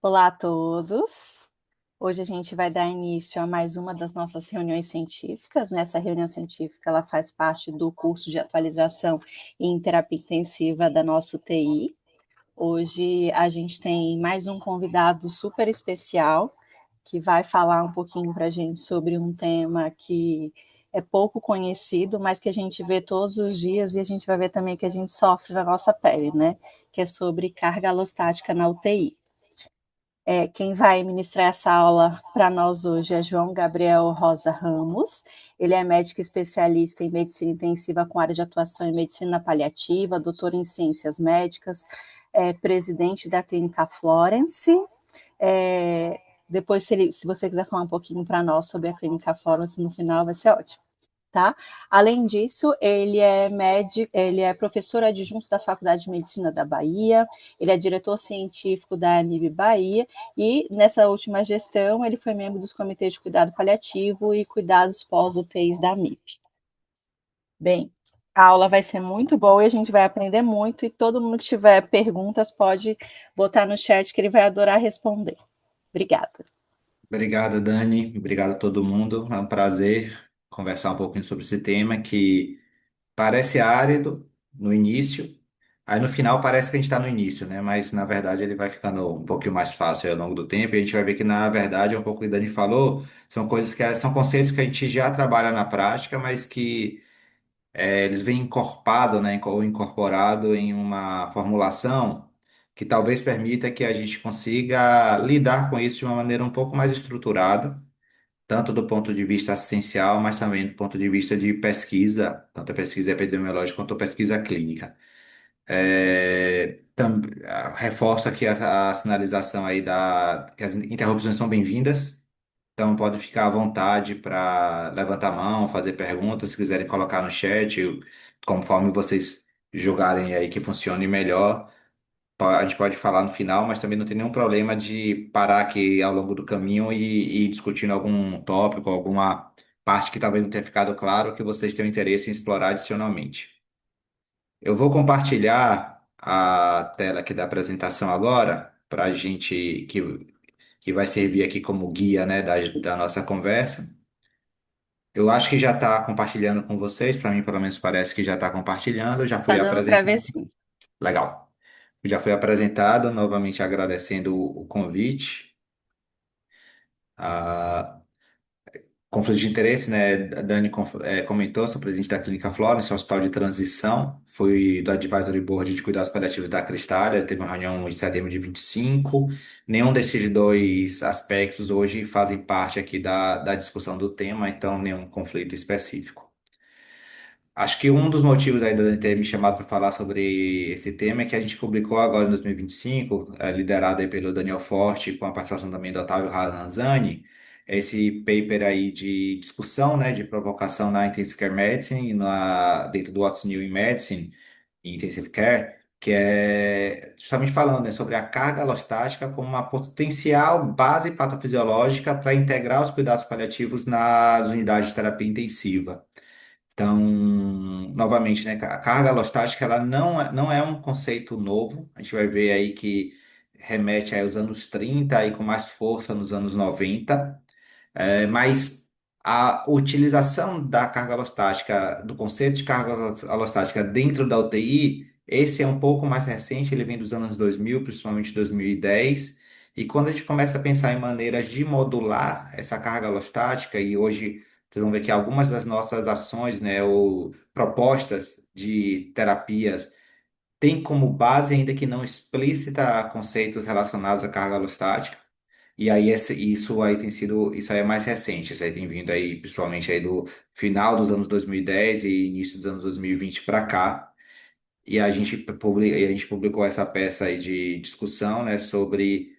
Olá a todos. Hoje a gente vai dar início a mais uma das nossas reuniões científicas. Nessa reunião científica, ela faz parte do curso de atualização em terapia intensiva da nossa UTI. Hoje a gente tem mais um convidado super especial que vai falar um pouquinho para a gente sobre um tema que é pouco conhecido, mas que a gente vê todos os dias e a gente vai ver também que a gente sofre na nossa pele, né? Que é sobre carga alostática na UTI. Quem vai ministrar essa aula para nós hoje é João Gabriel Rosa Ramos. Ele é médico especialista em medicina intensiva com área de atuação em medicina paliativa, doutor em ciências médicas, presidente da Clínica Florence. Depois, se você quiser falar um pouquinho para nós sobre a Clínica Florence no final, vai ser ótimo. Tá? Além disso, ele é médico, ele é professor adjunto da Faculdade de Medicina da Bahia, ele é diretor científico da ANIB Bahia e nessa última gestão ele foi membro dos comitês de cuidado paliativo e cuidados pós-UTIs da AMIB. Bem, a aula vai ser muito boa e a gente vai aprender muito e todo mundo que tiver perguntas pode botar no chat que ele vai adorar responder. Obrigada. Obrigado, Dani. Obrigado a todo mundo. É um prazer conversar um pouquinho sobre esse tema que parece árido no início, aí no final parece que a gente está no início, né? Mas na verdade ele vai ficando um pouquinho mais fácil ao longo do tempo e a gente vai ver que na verdade, um pouco o que o Dani falou, são coisas são conceitos que a gente já trabalha na prática, mas que eles vêm encorpado, né? Ou incorporado em uma formulação que talvez permita que a gente consiga lidar com isso de uma maneira um pouco mais estruturada, tanto do ponto de vista assistencial, mas também do ponto de vista de pesquisa, tanto a pesquisa epidemiológica quanto a pesquisa clínica. Reforço aqui a sinalização aí que as interrupções são bem-vindas, então pode ficar à vontade para levantar a mão, fazer perguntas, se quiserem colocar no chat, conforme vocês julgarem aí que funcione melhor. A gente pode falar no final, mas também não tem nenhum problema de parar aqui ao longo do caminho e ir discutindo algum tópico, alguma parte que talvez não tenha ficado claro que vocês tenham interesse em explorar adicionalmente. Eu vou compartilhar a tela aqui da apresentação agora, para a gente que vai servir aqui como guia, né, da nossa conversa. Eu acho que já está compartilhando com vocês, para mim, pelo menos parece que já está compartilhando, já Tá fui dando para ver apresentado. sim. Legal. Já foi apresentado, novamente agradecendo o convite. Ah, conflito de interesse, né? A Dani comentou, sou presidente da Clínica Florence, Hospital de Transição. Fui do Advisory Board de Cuidados Paliativos da Cristália. Teve uma reunião em setembro de 25. Nenhum desses dois aspectos hoje fazem parte aqui da discussão do tema, então nenhum conflito específico. Acho que um dos motivos aí da Dani ter me chamado para falar sobre esse tema é que a gente publicou agora em 2025, liderado aí pelo Daniel Forte, com a participação também do Otávio Razanzani, esse paper aí de discussão, né, de provocação na Intensive Care Medicine, dentro do What's New in Medicine e Intensive Care, que é justamente falando, né, sobre a carga alostática como uma potencial base patofisiológica para integrar os cuidados paliativos nas unidades de terapia intensiva. Então, novamente, né, a carga alostática ela não é um conceito novo. A gente vai ver aí que remete aí aos anos 30 e com mais força nos anos 90. Mas a utilização da carga alostática, do conceito de carga alostática dentro da UTI, esse é um pouco mais recente, ele vem dos anos 2000, principalmente 2010. E quando a gente começa a pensar em maneiras de modular essa carga alostática, e hoje vocês vão ver que algumas das nossas ações, né, ou propostas de terapias, têm como base, ainda que não explícita, conceitos relacionados à carga alostática. E aí isso aí tem sido, isso aí é mais recente, isso aí tem vindo aí principalmente aí do final dos anos 2010 e início dos anos 2020 para cá. E a gente publicou essa peça aí de discussão, né, sobre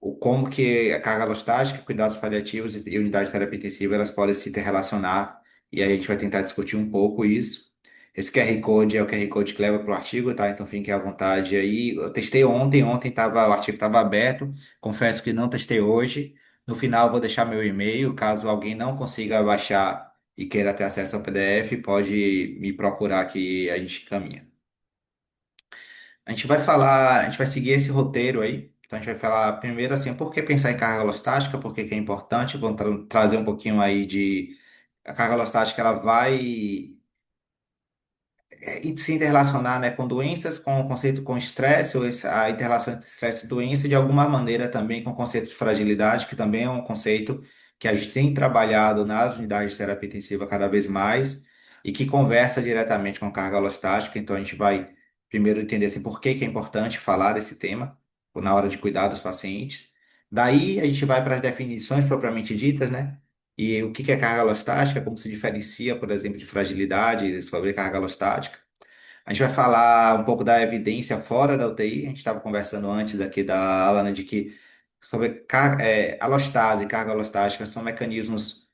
o como que a carga alostática, cuidados paliativos e unidade de terapia intensiva elas podem se interrelacionar. E aí a gente vai tentar discutir um pouco isso. Esse QR Code é o QR Code que leva para o artigo, tá? Então fiquem à vontade aí. Eu testei ontem o artigo estava aberto. Confesso que não testei hoje. No final eu vou deixar meu e-mail, caso alguém não consiga baixar e queira ter acesso ao PDF, pode me procurar que a gente caminha. A gente vai seguir esse roteiro aí. Então a gente vai falar primeiro assim, por que pensar em carga alostática, por que que é importante, vamos trazer um pouquinho aí de a carga alostática, ela vai e se interrelacionar, né, com doenças, com o conceito com estresse, ou a interrelação entre estresse e doença, e de alguma maneira também com o conceito de fragilidade, que também é um conceito que a gente tem trabalhado nas unidades de terapia intensiva cada vez mais, e que conversa diretamente com carga alostática. Então a gente vai primeiro entender assim, por que que é importante falar desse tema na hora de cuidar dos pacientes. Daí a gente vai para as definições propriamente ditas, né? E o que que é carga alostática, como se diferencia, por exemplo, de fragilidade sobre carga alostática. A gente vai falar um pouco da evidência fora da UTI. A gente estava conversando antes aqui da Alana de que sobre alostase e carga alostática são mecanismos.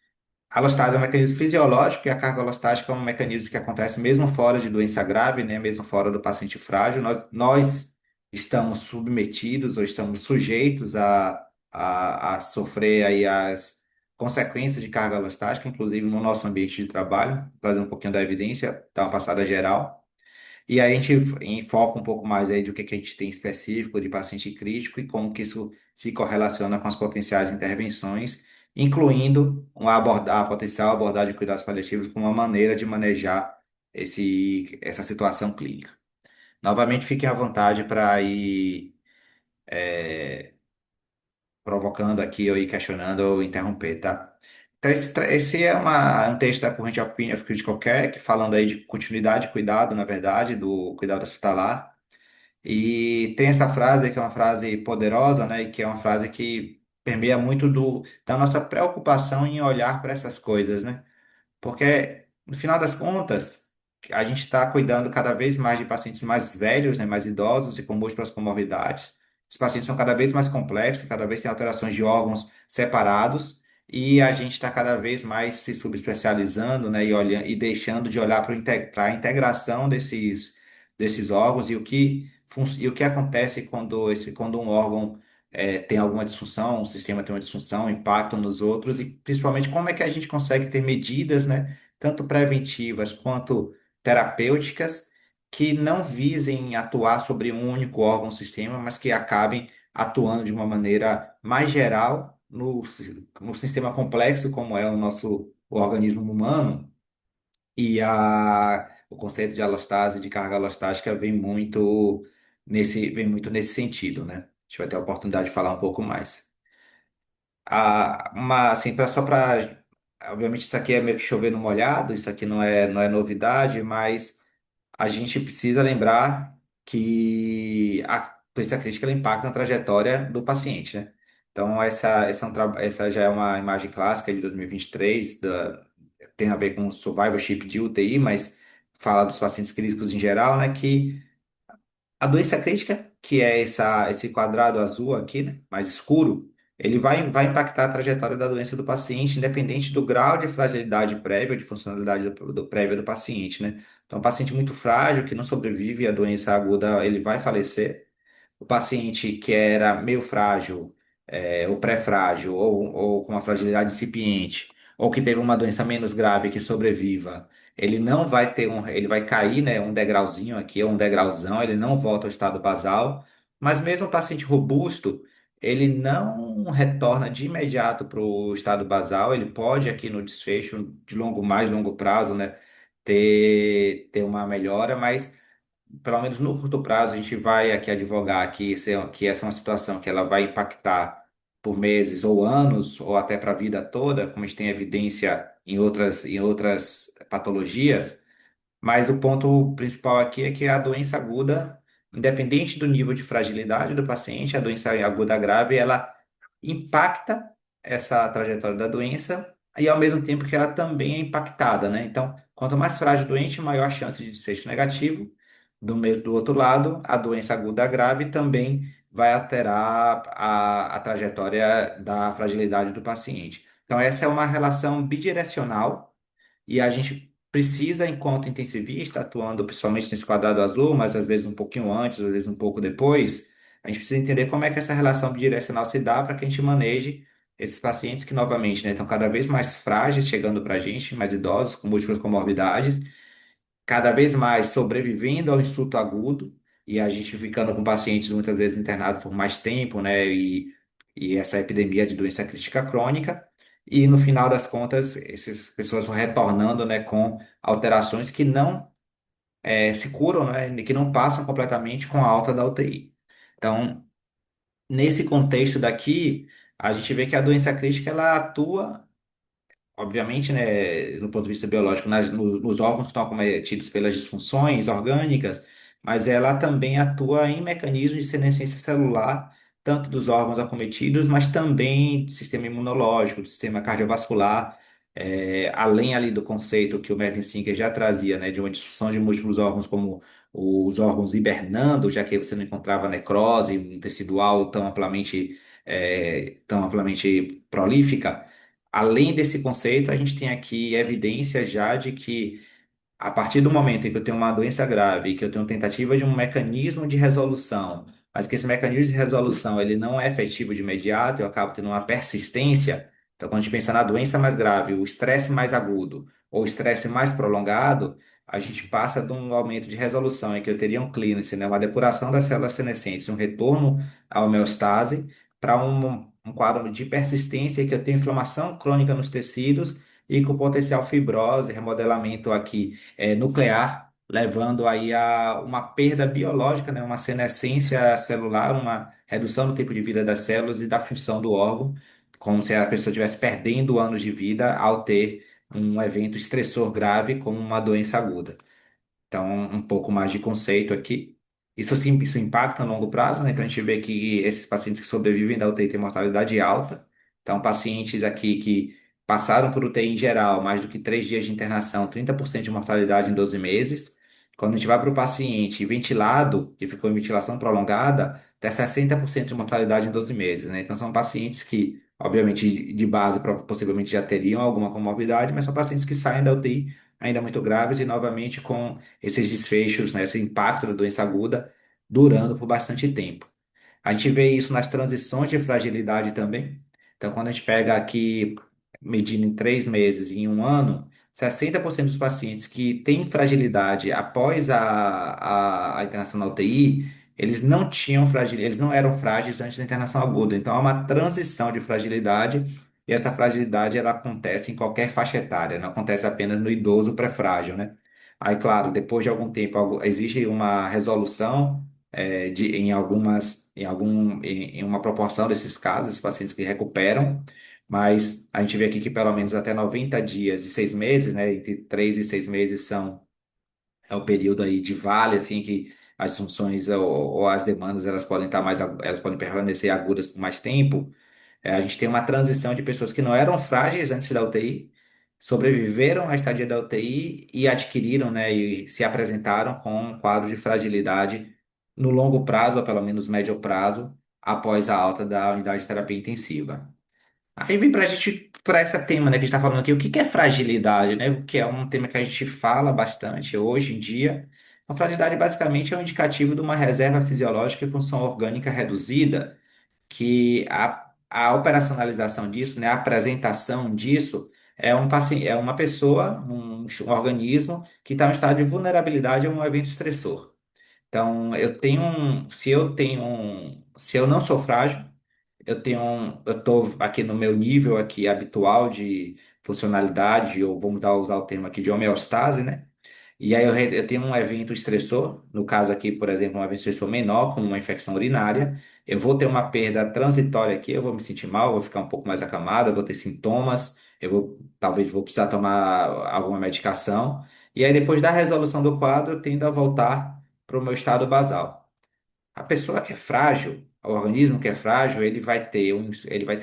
A alostase é um mecanismo fisiológico e a carga alostática é um mecanismo que acontece mesmo fora de doença grave, né? Mesmo fora do paciente frágil. Nós estamos submetidos ou estamos sujeitos a sofrer aí as consequências de carga alostática, inclusive no nosso ambiente de trabalho, trazendo um pouquinho da evidência, dar uma passada geral. E aí a gente enfoca um pouco mais aí do que a gente tem específico de paciente crítico e como que isso se correlaciona com as potenciais intervenções, incluindo a potencial abordagem de cuidados paliativos como uma maneira de manejar essa situação clínica. Novamente, fiquem à vontade para ir provocando aqui ou ir questionando ou interromper, tá? Então, esse é um texto da Corrente of Critical Care, que falando aí de continuidade de cuidado, na verdade, do cuidado hospitalar. E tem essa frase que é uma frase poderosa, né? E que é uma frase que permeia muito da nossa preocupação em olhar para essas coisas, né? Porque, no final das contas, a gente está cuidando cada vez mais de pacientes mais velhos, né, mais idosos e com múltiplas comorbidades. Os pacientes são cada vez mais complexos, cada vez tem alterações de órgãos separados, e a gente está cada vez mais se subespecializando, né, e deixando de olhar para a integração desses órgãos e o que acontece quando um órgão tem alguma disfunção, um sistema tem uma disfunção, impacta nos outros, e principalmente como é que a gente consegue ter medidas, né, tanto preventivas quanto terapêuticas, que não visem atuar sobre um único órgão, sistema, mas que acabem atuando de uma maneira mais geral no sistema complexo, como é o nosso o organismo humano, e o conceito de alostase, de carga alostática, vem muito nesse sentido, né? A gente vai ter a oportunidade de falar um pouco mais. Assim, só para. Obviamente, isso aqui é meio que chover no molhado, isso aqui não é novidade, mas a gente precisa lembrar que a doença crítica ela impacta na trajetória do paciente, né? Então, essa já é uma imagem clássica de 2023, tem a ver com survivorship de UTI, mas fala dos pacientes críticos em geral, né? Que a doença crítica, que é esse quadrado azul aqui, né, mais escuro, ele vai impactar a trajetória da doença do paciente, independente do grau de fragilidade prévia, de funcionalidade prévia do paciente, né? Então, um paciente muito frágil, que não sobrevive à doença aguda, ele vai falecer. O paciente que era meio frágil, ou pré-frágil, ou com uma fragilidade incipiente, ou que teve uma doença menos grave que sobreviva, ele não vai ter ele vai cair, né, um degrauzinho aqui, ou um degrauzão, ele não volta ao estado basal, mas mesmo o paciente robusto, ele não retorna de imediato para o estado basal, ele pode aqui no desfecho de mais longo prazo, né, ter uma melhora, mas pelo menos no curto prazo, a gente vai aqui advogar que essa é uma situação que ela vai impactar por meses ou anos, ou até para a vida toda, como a gente tem evidência em outras patologias. Mas o ponto principal aqui é que a doença aguda, independente do nível de fragilidade do paciente, a doença aguda grave, ela impacta essa trajetória da doença e ao mesmo tempo que ela também é impactada, né? Então, quanto mais frágil o doente, maior a chance de desfecho negativo. Do outro lado, a doença aguda grave também vai alterar a trajetória da fragilidade do paciente. Então, essa é uma relação bidirecional e a gente precisa, enquanto intensivista, atuando principalmente nesse quadrado azul, mas às vezes um pouquinho antes, às vezes um pouco depois, a gente precisa entender como é que essa relação bidirecional se dá para que a gente maneje esses pacientes que, novamente, né, estão cada vez mais frágeis chegando para a gente, mais idosos, com múltiplas comorbidades, cada vez mais sobrevivendo ao insulto agudo, e a gente ficando com pacientes muitas vezes internados por mais tempo, né? E essa epidemia de doença crítica crônica. E no final das contas, essas pessoas vão retornando, né, com alterações que não se curam, né, que não passam completamente com a alta da UTI. Então, nesse contexto daqui, a gente vê que a doença crítica ela atua obviamente, né, no ponto de vista biológico, nos órgãos que estão acometidos pelas disfunções orgânicas, mas ela também atua em mecanismos de senescência celular, tanto dos órgãos acometidos, mas também do sistema imunológico, do sistema cardiovascular, além ali do conceito que o Mervyn Singer já trazia, né, de uma disfunção de múltiplos órgãos, como os órgãos hibernando, já que você não encontrava necrose tecidual tão amplamente prolífica. Além desse conceito, a gente tem aqui evidência já de que a partir do momento em que eu tenho uma doença grave, que eu tenho tentativa de um mecanismo de resolução, mas que esse mecanismo de resolução ele não é efetivo de imediato, eu acabo tendo uma persistência. Então, quando a gente pensa na doença mais grave, o estresse mais agudo ou o estresse mais prolongado, a gente passa de um aumento de resolução em que eu teria um clearance, né, uma depuração das células senescentes, um retorno à homeostase, para um quadro de persistência em que eu tenho inflamação crônica nos tecidos e com potencial fibrose, remodelamento aqui nuclear, levando aí a uma perda biológica, né, uma senescência celular, uma redução do tempo de vida das células e da função do órgão, como se a pessoa estivesse perdendo anos de vida ao ter um evento estressor grave como uma doença aguda. Então, um pouco mais de conceito aqui. Isso, sim, isso impacta a longo prazo, né? Então, a gente vê que esses pacientes que sobrevivem da UTI têm mortalidade alta. Então, pacientes aqui que passaram por UTI em geral, mais do que 3 dias de internação, 30% de mortalidade em 12 meses. Quando a gente vai para o paciente ventilado, que ficou em ventilação prolongada, até 60% de mortalidade em 12 meses, né? Então, são pacientes que, obviamente, de base, possivelmente já teriam alguma comorbidade, mas são pacientes que saem da UTI ainda muito graves e, novamente, com esses desfechos, né, esse impacto da doença aguda durando por bastante tempo. A gente vê isso nas transições de fragilidade também. Então, quando a gente pega aqui, medindo em 3 meses e em um ano, 60% dos pacientes que têm fragilidade após a internação na UTI, eles não eram frágeis antes da internação aguda. Então, há uma transição de fragilidade e essa fragilidade ela acontece em qualquer faixa etária, não acontece apenas no idoso pré-frágil, né? Aí, claro, depois de algum tempo, existe uma resolução em uma proporção desses casos, os pacientes que recuperam, mas a gente vê aqui que pelo menos até 90 dias e 6 meses, né, entre 3 e 6 meses é o período aí de vale, assim, que as funções ou as demandas elas podem estar elas podem permanecer agudas por mais tempo. A gente tem uma transição de pessoas que não eram frágeis antes da UTI, sobreviveram à estadia da UTI e adquiriram, né, e se apresentaram com um quadro de fragilidade no longo prazo, ou pelo menos médio prazo, após a alta da unidade de terapia intensiva. Aí vem pra gente, para esse tema, né, que a gente está falando aqui, o que que é fragilidade, né? O que é um tema que a gente fala bastante hoje em dia. A fragilidade basicamente é um indicativo de uma reserva fisiológica e função orgânica reduzida que a operacionalização disso, né, a apresentação disso é um paciente, é uma pessoa, um organismo que está em estado de vulnerabilidade a um evento estressor. Então, se eu não sou frágil, eu estou aqui no meu nível aqui habitual de funcionalidade, ou usar o termo aqui de homeostase, né? E aí eu tenho um evento estressor, no caso aqui, por exemplo, um evento estressor menor, como uma infecção urinária. Eu vou ter uma perda transitória aqui, eu vou me sentir mal, vou ficar um pouco mais acamado, eu vou ter sintomas, talvez vou precisar tomar alguma medicação. E aí, depois da resolução do quadro, eu tendo a voltar para o meu estado basal. A pessoa que é frágil, o organismo que é frágil, ele vai ter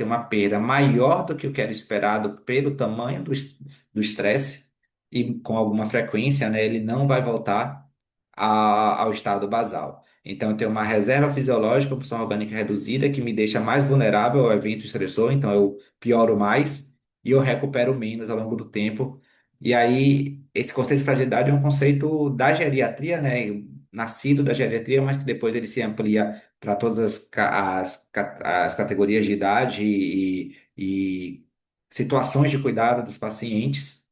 uma perda maior do que o que era esperado pelo tamanho do estresse e com alguma frequência, né, ele não vai voltar ao estado basal. Então, eu tenho uma reserva fisiológica, função orgânica reduzida, que me deixa mais vulnerável ao evento estressor, então eu pioro mais e eu recupero menos ao longo do tempo. E aí, esse conceito de fragilidade é um conceito da geriatria, né? Nascido da geriatria, mas que depois ele se amplia para todas as categorias de idade e situações de cuidado dos pacientes,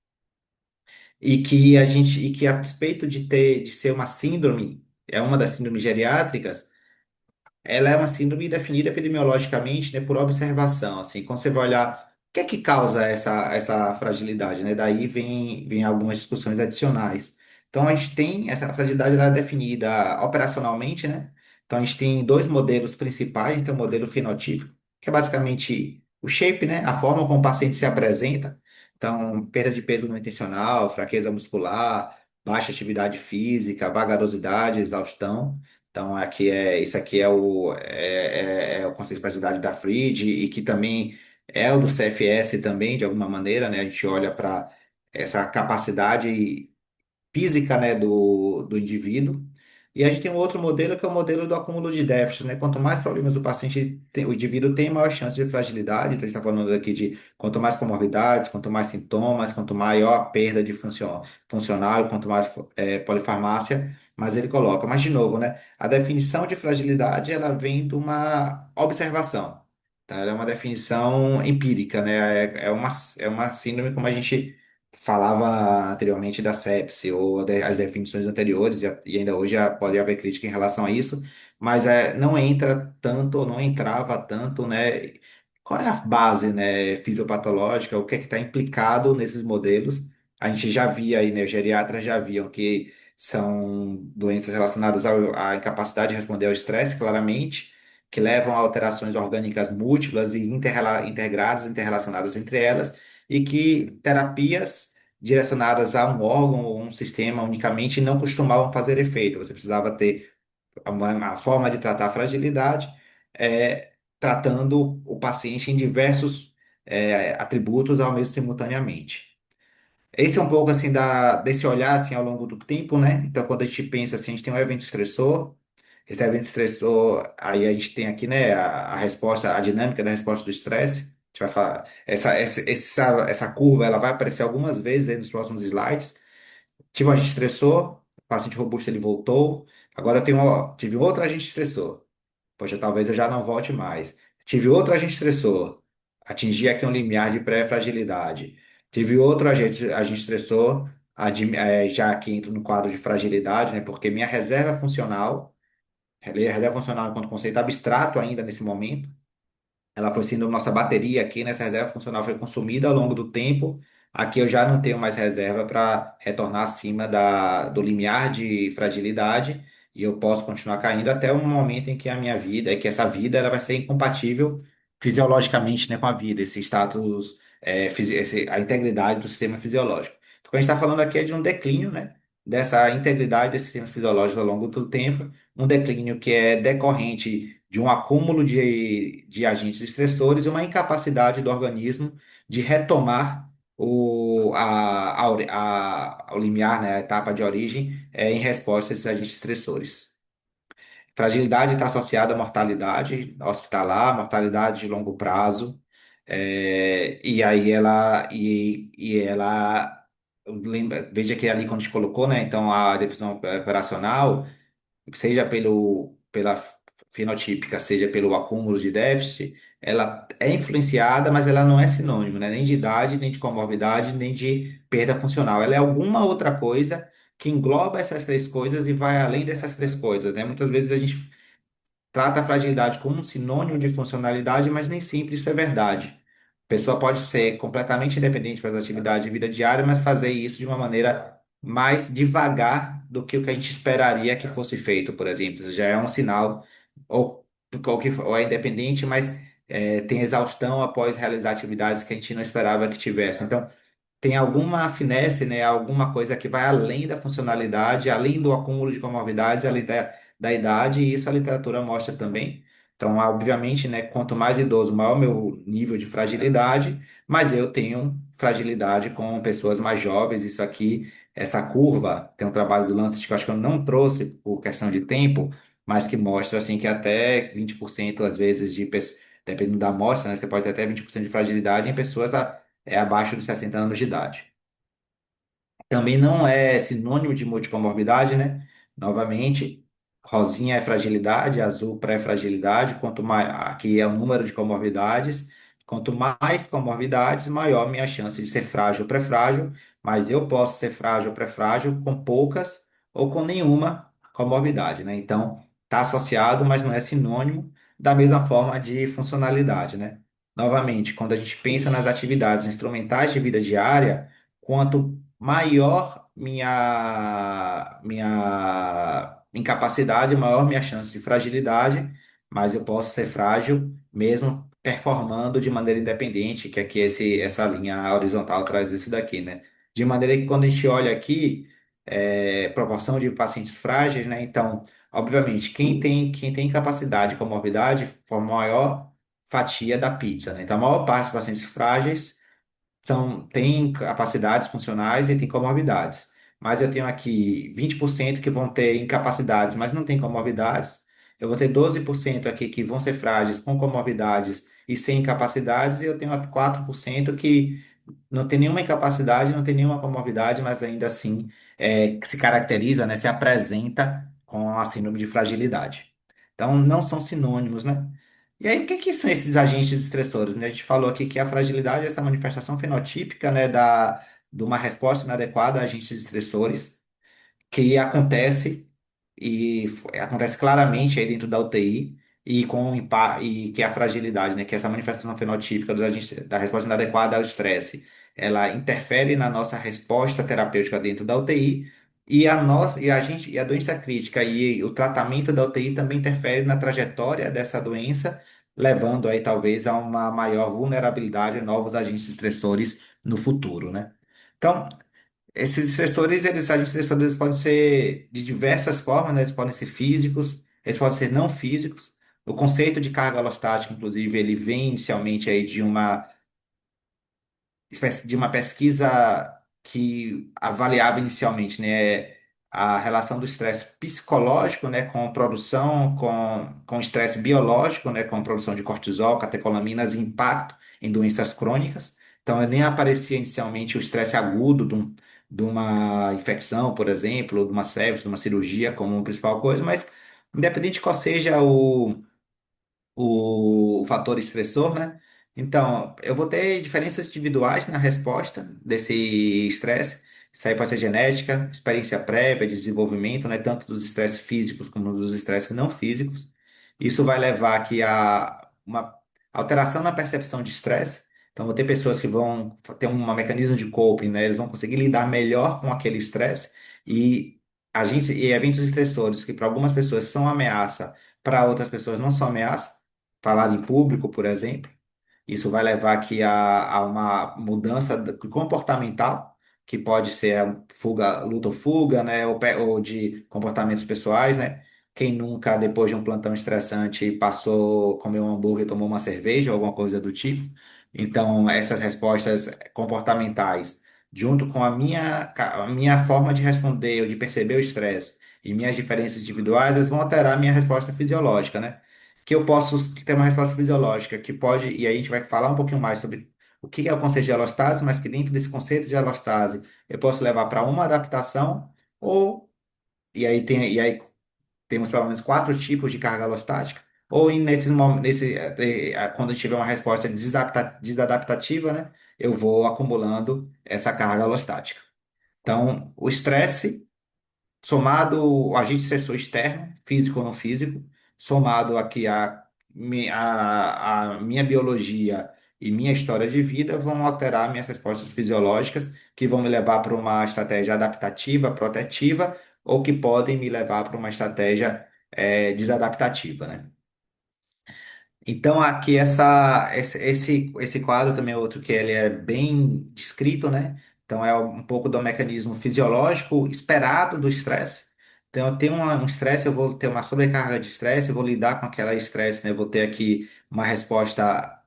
e que a despeito de ser uma síndrome, é uma das síndromes geriátricas, ela é uma síndrome definida epidemiologicamente, né, por observação, assim, quando você vai olhar o que é que causa essa fragilidade, né, daí vem algumas discussões adicionais. Então, a gente tem essa fragilidade, ela é definida operacionalmente, né, então a gente tem dois modelos principais, a gente tem o modelo fenotípico, que é basicamente o shape, né, a forma como o paciente se apresenta, então, perda de peso não intencional, fraqueza muscular, baixa atividade física, vagarosidade, exaustão. Então, isso aqui é o conceito de fragilidade da Freed e que também é o do CFS também, de alguma maneira, né? A gente olha para essa capacidade física, né, do indivíduo. E a gente tem um outro modelo que é o modelo do acúmulo de déficit, né? Quanto mais problemas o paciente tem, o indivíduo tem, maior chance de fragilidade. Então, a gente está falando aqui de quanto mais comorbidades, quanto mais sintomas, quanto maior a perda de funcional, quanto mais polifarmácia, mas ele coloca. Mas, de novo, né? A definição de fragilidade, ela vem de uma observação, tá? Ela é uma definição empírica, né? É uma síndrome como a gente falava anteriormente da sepse ou as definições anteriores, e ainda hoje pode haver crítica em relação a isso, mas não entra tanto, ou não entrava tanto, né? Qual é a base, né, fisiopatológica, o que é que está implicado nesses modelos? A gente já via aí, né, os geriatras já viam que são doenças relacionadas à incapacidade de responder ao estresse, claramente, que levam a alterações orgânicas múltiplas e integradas, interrelacionadas entre elas, e que terapias direcionadas a um órgão ou um sistema unicamente não costumavam fazer efeito. Você precisava ter uma forma de tratar a fragilidade, tratando o paciente em diversos atributos ao mesmo simultaneamente. Esse é um pouco assim desse olhar assim ao longo do tempo, né? Então, quando a gente pensa assim, a gente tem um evento estressor. Esse evento estressor, aí a gente tem aqui, né, a resposta, a dinâmica da resposta do estresse. A gente vai falar, essa curva, ela vai aparecer algumas vezes aí nos próximos slides. Tive um agente estressor, o paciente robusto ele voltou. Agora tive outro agente estressor. Poxa, talvez eu já não volte mais. Tive outro agente estressor. Atingi aqui um limiar de pré-fragilidade. Tive outro agente estressor, já aqui entro no quadro de fragilidade, né? Porque minha reserva funcional, reserva funcional enquanto conceito abstrato ainda nesse momento, ela foi sendo nossa bateria aqui, nessa reserva funcional foi consumida ao longo do tempo. Aqui eu já não tenho mais reserva para retornar acima do limiar de fragilidade e eu posso continuar caindo até um momento em que a minha vida, que essa vida ela vai ser incompatível fisiologicamente, né, com a vida, esse status, a integridade do sistema fisiológico. Então, o que a gente está falando aqui é de um declínio, né, dessa integridade desse sistema fisiológico ao longo do tempo, um declínio que é decorrente de um acúmulo de agentes estressores e uma incapacidade do organismo de retomar o limiar, né, a etapa de origem, em resposta a esses agentes estressores. Fragilidade está associada à mortalidade hospitalar, mortalidade de longo prazo, e aí veja que ali quando a gente colocou, né, então a definição operacional seja pela fenotípica, seja pelo acúmulo de déficit, ela é influenciada, mas ela não é sinônimo, né? Nem de idade, nem de comorbidade, nem de perda funcional. Ela é alguma outra coisa que engloba essas três coisas e vai além dessas três coisas, né? Muitas vezes a gente trata a fragilidade como um sinônimo de funcionalidade, mas nem sempre isso é verdade. A pessoa pode ser completamente independente para as atividades de vida diária, mas fazer isso de uma maneira mais devagar do que o que a gente esperaria que fosse feito, por exemplo. Isso já é um sinal, ou é independente, mas tem exaustão após realizar atividades que a gente não esperava que tivesse. Então, tem alguma finesse, né, alguma coisa que vai além da funcionalidade, além do acúmulo de comorbidades, além da idade, e isso a literatura mostra também. Então, obviamente, né, quanto mais idoso, maior o meu nível de fragilidade, mas eu tenho fragilidade com pessoas mais jovens. Isso aqui, essa curva, tem um trabalho do Lancet que eu acho que eu não trouxe por questão de tempo, mas que mostra assim que até 20% às vezes de pessoas, dependendo da amostra, né, você pode ter até 20% de fragilidade em pessoas abaixo de 60 anos de idade. Também não é sinônimo de multicomorbidade, né? Novamente, rosinha é fragilidade, azul pré-fragilidade, quanto mais, aqui é o número de comorbidades, quanto mais comorbidades, maior minha chance de ser frágil ou pré-frágil, mas eu posso ser frágil ou pré-frágil com poucas ou com nenhuma comorbidade, né? Então, está associado, mas não é sinônimo da mesma forma de funcionalidade, né? Novamente, quando a gente pensa nas atividades instrumentais de vida diária, quanto maior minha incapacidade, maior minha chance de fragilidade, mas eu posso ser frágil mesmo performando de maneira independente, que aqui essa linha horizontal traz isso daqui, né? De maneira que quando a gente olha aqui, proporção de pacientes frágeis, né? Então, obviamente, quem tem capacidade, comorbidade, forma a maior fatia da pizza, né? Então, a maior parte dos pacientes frágeis tem capacidades funcionais e tem comorbidades. Mas eu tenho aqui 20% que vão ter incapacidades, mas não tem comorbidades. Eu vou ter 12% aqui que vão ser frágeis com comorbidades e sem incapacidades. E eu tenho 4% que não tem nenhuma incapacidade, não tem nenhuma comorbidade, mas ainda assim que se caracteriza, né, se apresenta com a síndrome de fragilidade. Então, não são sinônimos, né? E aí, o que que são esses agentes estressores, né? A gente falou aqui que a fragilidade é essa manifestação fenotípica, né, de uma resposta inadequada a agentes estressores, que acontece claramente aí dentro da UTI e que é a fragilidade, né, que é essa manifestação fenotípica da resposta inadequada ao estresse, ela interfere na nossa resposta terapêutica dentro da UTI e a doença crítica e o tratamento da UTI também interfere na trajetória dessa doença, levando aí talvez a uma maior vulnerabilidade a novos agentes estressores no futuro, né? Então, esses estressores, agentes estressores, eles podem ser de diversas formas, né? Eles podem ser físicos, eles podem ser não físicos. O conceito de carga alostática, inclusive, ele vem inicialmente aí de uma espécie de uma pesquisa que avaliava inicialmente, né, a relação do estresse psicológico, né, com estresse biológico, né, com produção de cortisol, catecolaminas e impacto em doenças crônicas. Então, nem aparecia inicialmente o estresse agudo de uma infecção, por exemplo, ou de uma sepsis, de uma cirurgia como principal coisa, mas independente de qual seja o fator estressor, né? Então, eu vou ter diferenças individuais na resposta desse estresse. Isso aí pode ser genética, experiência prévia, desenvolvimento, né? Tanto dos estresses físicos como dos estresses não físicos. Isso vai levar aqui a uma alteração na percepção de estresse. Então, vou ter pessoas que vão ter um mecanismo de coping, né? Eles vão conseguir lidar melhor com aquele estresse e, e eventos estressores que para algumas pessoas são ameaça, para outras pessoas não são ameaça falar em público, por exemplo. Isso vai levar aqui a uma mudança comportamental, que pode ser a fuga, luta ou fuga, né? Ou de comportamentos pessoais, né? Quem nunca, depois de um plantão estressante, passou, comeu um hambúrguer, tomou uma cerveja ou alguma coisa do tipo. Então, essas respostas comportamentais, junto com a minha forma de responder ou de perceber o estresse e minhas diferenças individuais, elas vão alterar a minha resposta fisiológica, né? Que eu posso ter uma resposta fisiológica que pode, e aí a gente vai falar um pouquinho mais sobre o que é o conceito de alostase, mas que dentro desse conceito de alostase eu posso levar para uma adaptação, ou, e aí temos pelo menos quatro tipos de carga alostática, ou quando eu tiver uma resposta desadaptativa, né, eu vou acumulando essa carga alostática. Então, o estresse somado o agente estressor externo, físico ou não físico, somado aqui a minha biologia e minha história de vida, vão alterar minhas respostas fisiológicas, que vão me levar para uma estratégia adaptativa, protetiva, ou que podem me levar para uma estratégia desadaptativa, né? Então, aqui esse quadro também é outro que ele é bem descrito, né? Então, é um pouco do mecanismo fisiológico esperado do estresse. Então, eu tenho um estresse, eu vou ter uma sobrecarga de estresse, eu vou lidar com aquela estresse, né? Eu vou ter aqui uma resposta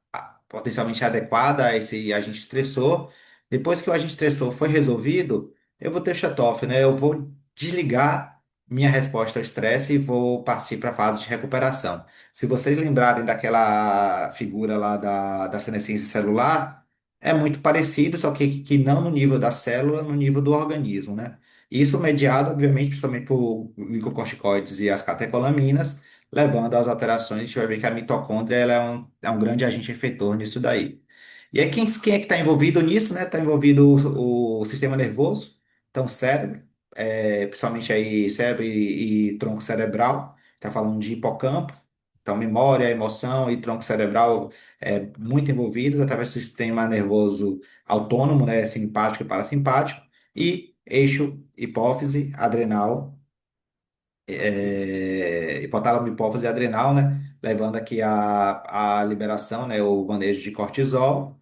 potencialmente adequada a esse agente estressor. Depois que o agente estressor foi resolvido, eu vou ter shut-off, né? Eu vou desligar minha resposta ao estresse e vou partir para a fase de recuperação. Se vocês lembrarem daquela figura lá da senescência celular, é muito parecido, só que não no nível da célula, no nível do organismo, né? Isso mediado, obviamente, principalmente por glicocorticoides e as catecolaminas, levando às alterações. A gente vai ver que a mitocôndria ela é um grande agente efetor nisso daí. E aí, quem é que está envolvido nisso, né? Está envolvido o sistema nervoso, então o cérebro. principalmente aí cérebro e tronco cerebral, está falando de hipocampo, então memória, emoção e tronco cerebral muito envolvidos através do sistema nervoso autônomo, né, simpático e parasimpático, e eixo hipófise, adrenal, hipotálamo, hipófise e adrenal, né? Levando aqui a liberação, né? O manejo de cortisol,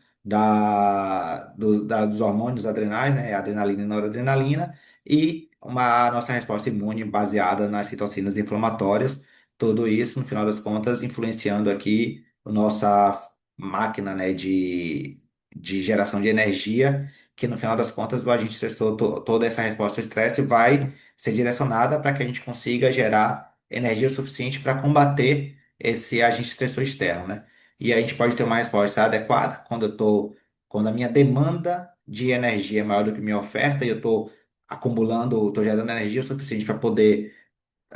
dos hormônios adrenais, né? Adrenalina e noradrenalina, e a nossa resposta imune baseada nas citocinas inflamatórias. Tudo isso, no final das contas, influenciando aqui a nossa máquina, né? De geração de energia, que no final das contas, o agente estressor, toda essa resposta ao estresse vai ser direcionada para que a gente consiga gerar energia suficiente para combater esse agente estressor externo, né? E a gente pode ter uma resposta adequada quando a minha demanda de energia é maior do que minha oferta e eu estou acumulando, estou gerando energia suficiente para poder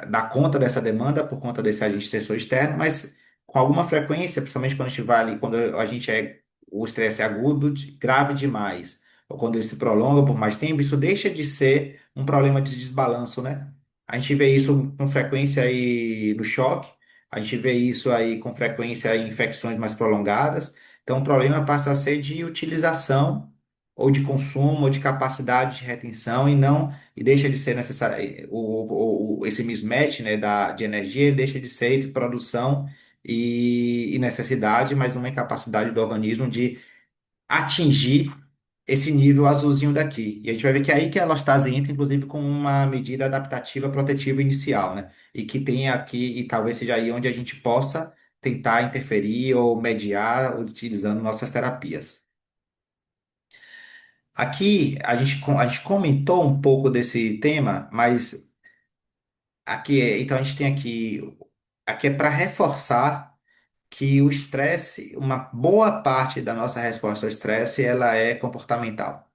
dar conta dessa demanda por conta desse agente estressor externo, mas com alguma frequência, principalmente quando a gente vai ali, quando a gente o estresse é agudo, grave demais, ou quando ele se prolonga por mais tempo, isso deixa de ser um problema de desbalanço, né? A gente vê isso com frequência aí no choque, a gente vê isso aí com frequência em infecções mais prolongadas, então o problema passa a ser de utilização ou de consumo, ou de capacidade de retenção, e deixa de ser necessário esse mismatch, né, de energia, ele deixa de ser entre produção e necessidade, mas uma incapacidade do organismo de atingir esse nível azulzinho daqui. E a gente vai ver que é aí que a alostase entra, inclusive, com uma medida adaptativa protetiva inicial, né? E que tem aqui, e talvez seja aí onde a gente possa tentar interferir ou mediar utilizando nossas terapias. Aqui a gente comentou um pouco desse tema, mas então a gente tem aqui é para reforçar que o estresse, uma boa parte da nossa resposta ao estresse, ela é comportamental.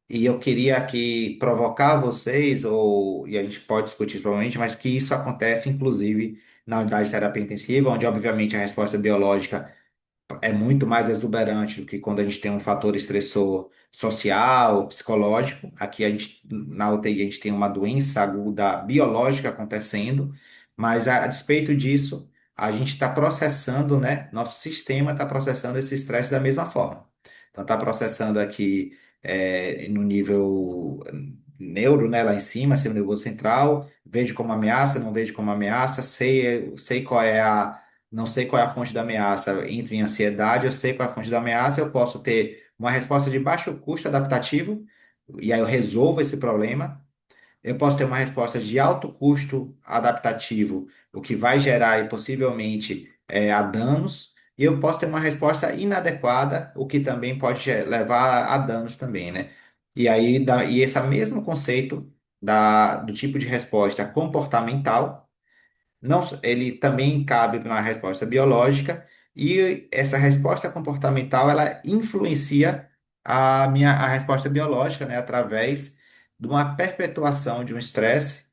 E eu queria aqui provocar vocês, e a gente pode discutir isso provavelmente, mas que isso acontece inclusive na unidade de terapia intensiva, onde obviamente a resposta biológica é muito mais exuberante do que quando a gente tem um fator estressor social, psicológico. Aqui na UTI, a gente tem uma doença aguda biológica acontecendo, mas a despeito disso, a gente está processando, né? Nosso sistema está processando esse estresse da mesma forma. Então, está processando aqui no nível neuro, né? Lá em cima, assim, no nervoso central, vejo como ameaça, não vejo como ameaça, sei qual é não sei qual é a fonte da ameaça, entro em ansiedade, eu sei qual é a fonte da ameaça, eu posso ter uma resposta de baixo custo adaptativo, e aí eu resolvo esse problema. Eu posso ter uma resposta de alto custo adaptativo, o que vai gerar aí, possivelmente a danos, e eu posso ter uma resposta inadequada, o que também pode levar a danos também, né? E aí, e esse mesmo conceito do tipo de resposta comportamental não, ele também cabe na resposta biológica e essa resposta comportamental ela influencia a resposta biológica, né, através de uma perpetuação de um estresse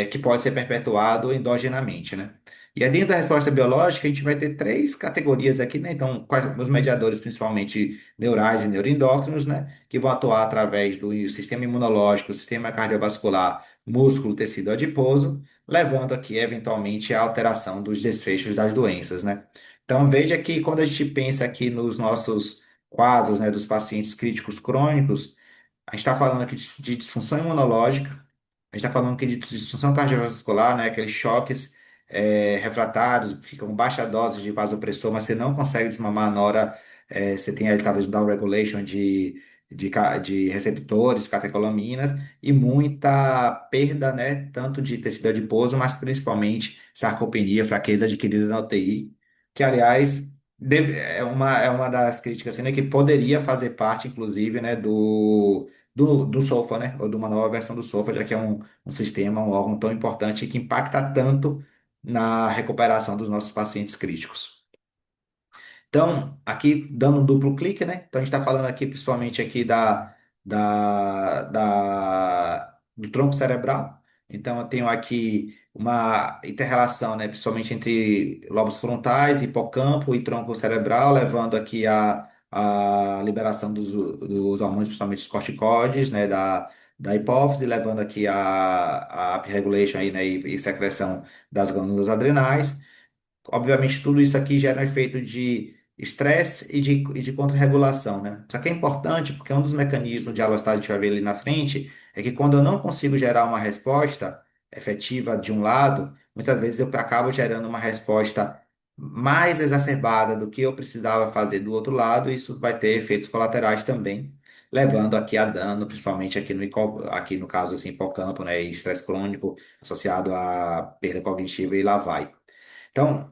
que pode ser perpetuado endogenamente, né? E aí dentro da resposta biológica a gente vai ter três categorias aqui, né? Então, os mediadores, principalmente neurais e neuroendócrinos, né, que vão atuar através do sistema imunológico, sistema cardiovascular, músculo, tecido adiposo, levando aqui eventualmente à alteração dos desfechos das doenças, né? Então veja que quando a gente pensa aqui nos nossos quadros, né, dos pacientes críticos crônicos, a gente está falando aqui de disfunção imunológica, a gente está falando aqui de disfunção cardiovascular, né, aqueles choques refratários, ficam baixa dose de vasopressor, mas você não consegue desmamar na hora, você tem aí talvez down regulation de receptores, catecolaminas, e muita perda, né, tanto de tecido adiposo, mas principalmente sarcopenia, fraqueza adquirida na UTI, que, aliás, é uma das críticas, assim, né, que poderia fazer parte, inclusive, né, do SOFA, né, ou de uma nova versão do SOFA, já que é um sistema, um órgão tão importante que impacta tanto na recuperação dos nossos pacientes críticos. Então, aqui dando um duplo clique, né? Então, a gente está falando aqui principalmente aqui do tronco cerebral. Então, eu tenho aqui uma inter-relação, né? Principalmente entre lobos frontais, hipocampo e tronco cerebral, levando aqui a liberação dos hormônios, principalmente os corticoides, né? da hipófise, levando aqui a upregulation aí, né, e secreção das glândulas adrenais. Obviamente, tudo isso aqui gera um efeito de estresse e de contra-regulação, né? Isso aqui é importante porque um dos mecanismos de alostase que a gente vai ver ali na frente é que quando eu não consigo gerar uma resposta efetiva de um lado, muitas vezes eu acabo gerando uma resposta mais exacerbada do que eu precisava fazer do outro lado, e isso vai ter efeitos colaterais também, levando aqui a dano, principalmente aqui aqui no caso assim, hipocampo, né, e estresse crônico associado à perda cognitiva e lá vai. Então,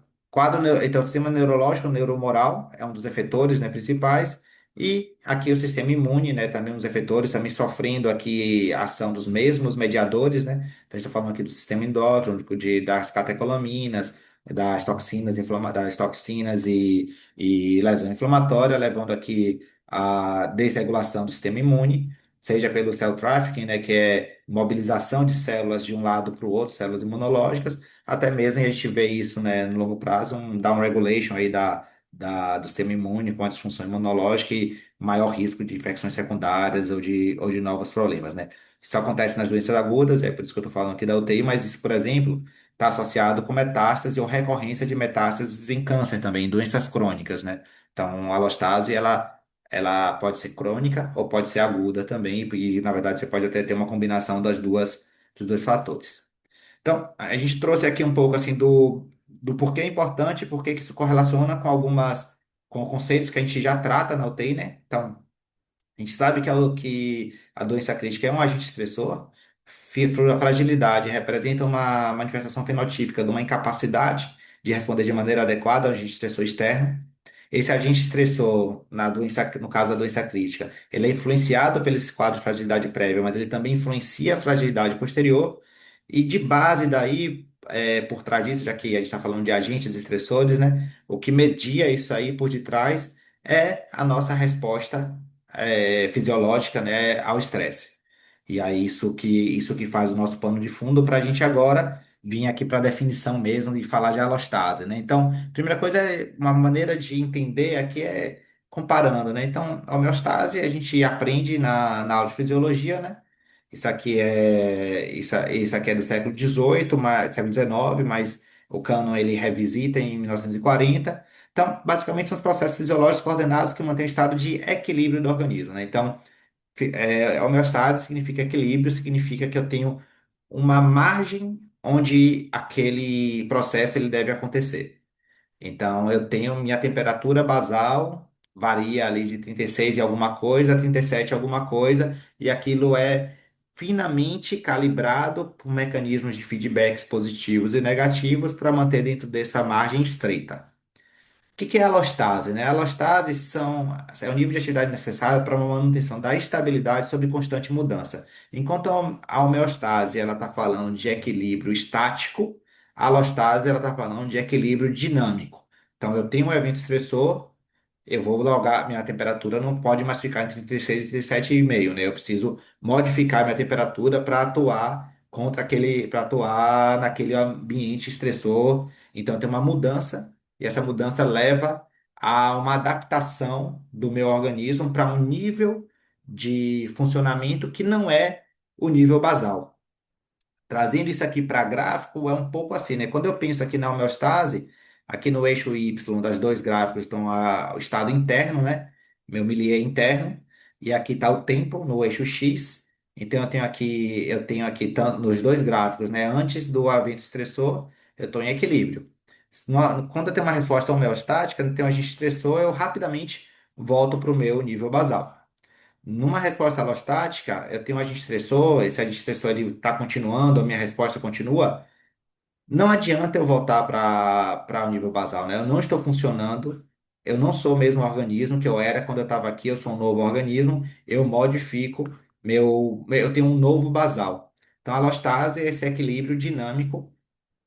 então, o sistema neurológico, neuromoral, é um dos efetores, né, principais, e aqui o sistema imune, né, também os efetores, também sofrendo aqui a ação dos mesmos mediadores, né, então a gente está falando aqui do sistema endócrino, das catecolaminas, das toxinas e lesão inflamatória, levando aqui a desregulação do sistema imune, seja pelo cell trafficking, né, que é mobilização de células de um lado para o outro, células imunológicas, até mesmo a gente vê isso, né, no longo prazo, um down regulation aí do sistema imune com a disfunção imunológica e maior risco de infecções secundárias ou de novos problemas, né? Isso acontece nas doenças agudas, é por isso que eu estou falando aqui da UTI, mas isso, por exemplo, está associado com metástase ou recorrência de metástases em câncer também, em doenças crônicas, né? Então, a alostase, ela pode ser crônica ou pode ser aguda também, e na verdade você pode até ter uma combinação dos dois fatores. Então, a gente trouxe aqui um pouco assim do porquê é importante, por que isso correlaciona com conceitos que a gente já trata na UTI, né? Então, a gente sabe que a doença crítica é um agente estressor. Fragilidade representa uma manifestação fenotípica de uma incapacidade de responder de maneira adequada ao agente estressor externo. Esse agente estressor, no caso da doença crítica, ele é influenciado pelo esse quadro de fragilidade prévia, mas ele também influencia a fragilidade posterior. E de base daí, por trás disso, já que a gente está falando de agentes estressores, né? O que media isso aí por detrás é a nossa resposta fisiológica, né, ao estresse. E aí isso que faz o nosso pano de fundo para a gente agora vir aqui para a definição mesmo e falar de alostase, né? Então, primeira coisa é uma maneira de entender aqui é comparando, né? Então, a homeostase a gente aprende na aula de fisiologia, né? Isso aqui é do século XVIII, século XIX, mas o cânon ele revisita em 1940. Então, basicamente, são os processos fisiológicos coordenados que mantêm o estado de equilíbrio do organismo, né? Então, homeostase significa equilíbrio, significa que eu tenho uma margem onde aquele processo ele deve acontecer. Então, eu tenho minha temperatura basal, varia ali de 36 e alguma coisa a 37 e alguma coisa, e aquilo é finamente calibrado por mecanismos de feedbacks positivos e negativos para manter dentro dessa margem estreita. O que é a alostase, né? A alostase é o nível de atividade necessário para uma manutenção da estabilidade sob constante mudança. Enquanto a homeostase ela está falando de equilíbrio estático, a alostase ela está falando de equilíbrio dinâmico. Então, eu tenho um evento estressor, eu vou logar, minha temperatura não pode mais ficar entre 36 e 37,5, né? Eu preciso modificar minha temperatura para atuar naquele ambiente estressor. Então, tem uma mudança, e essa mudança leva a uma adaptação do meu organismo para um nível de funcionamento que não é o nível basal. Trazendo isso aqui para gráfico, é um pouco assim, né? Quando eu penso aqui na homeostase, aqui no eixo Y das dois gráficos estão o estado interno, né? Meu milieu interno, e aqui está o tempo no eixo X. Então eu tenho aqui nos dois gráficos, né? Antes do evento estressor, eu estou em equilíbrio. Quando eu tenho uma resposta homeostática, não tenho um agente estressor, eu rapidamente volto para o meu nível basal. Numa resposta alostática, eu tenho um agente estressor, esse agente estressor está continuando, a minha resposta continua. Não adianta eu voltar para o nível basal, né? Eu não estou funcionando, eu não sou o mesmo organismo que eu era quando eu estava aqui, eu sou um novo organismo, eu modifico, eu tenho um novo basal. Então, a alostase é esse equilíbrio dinâmico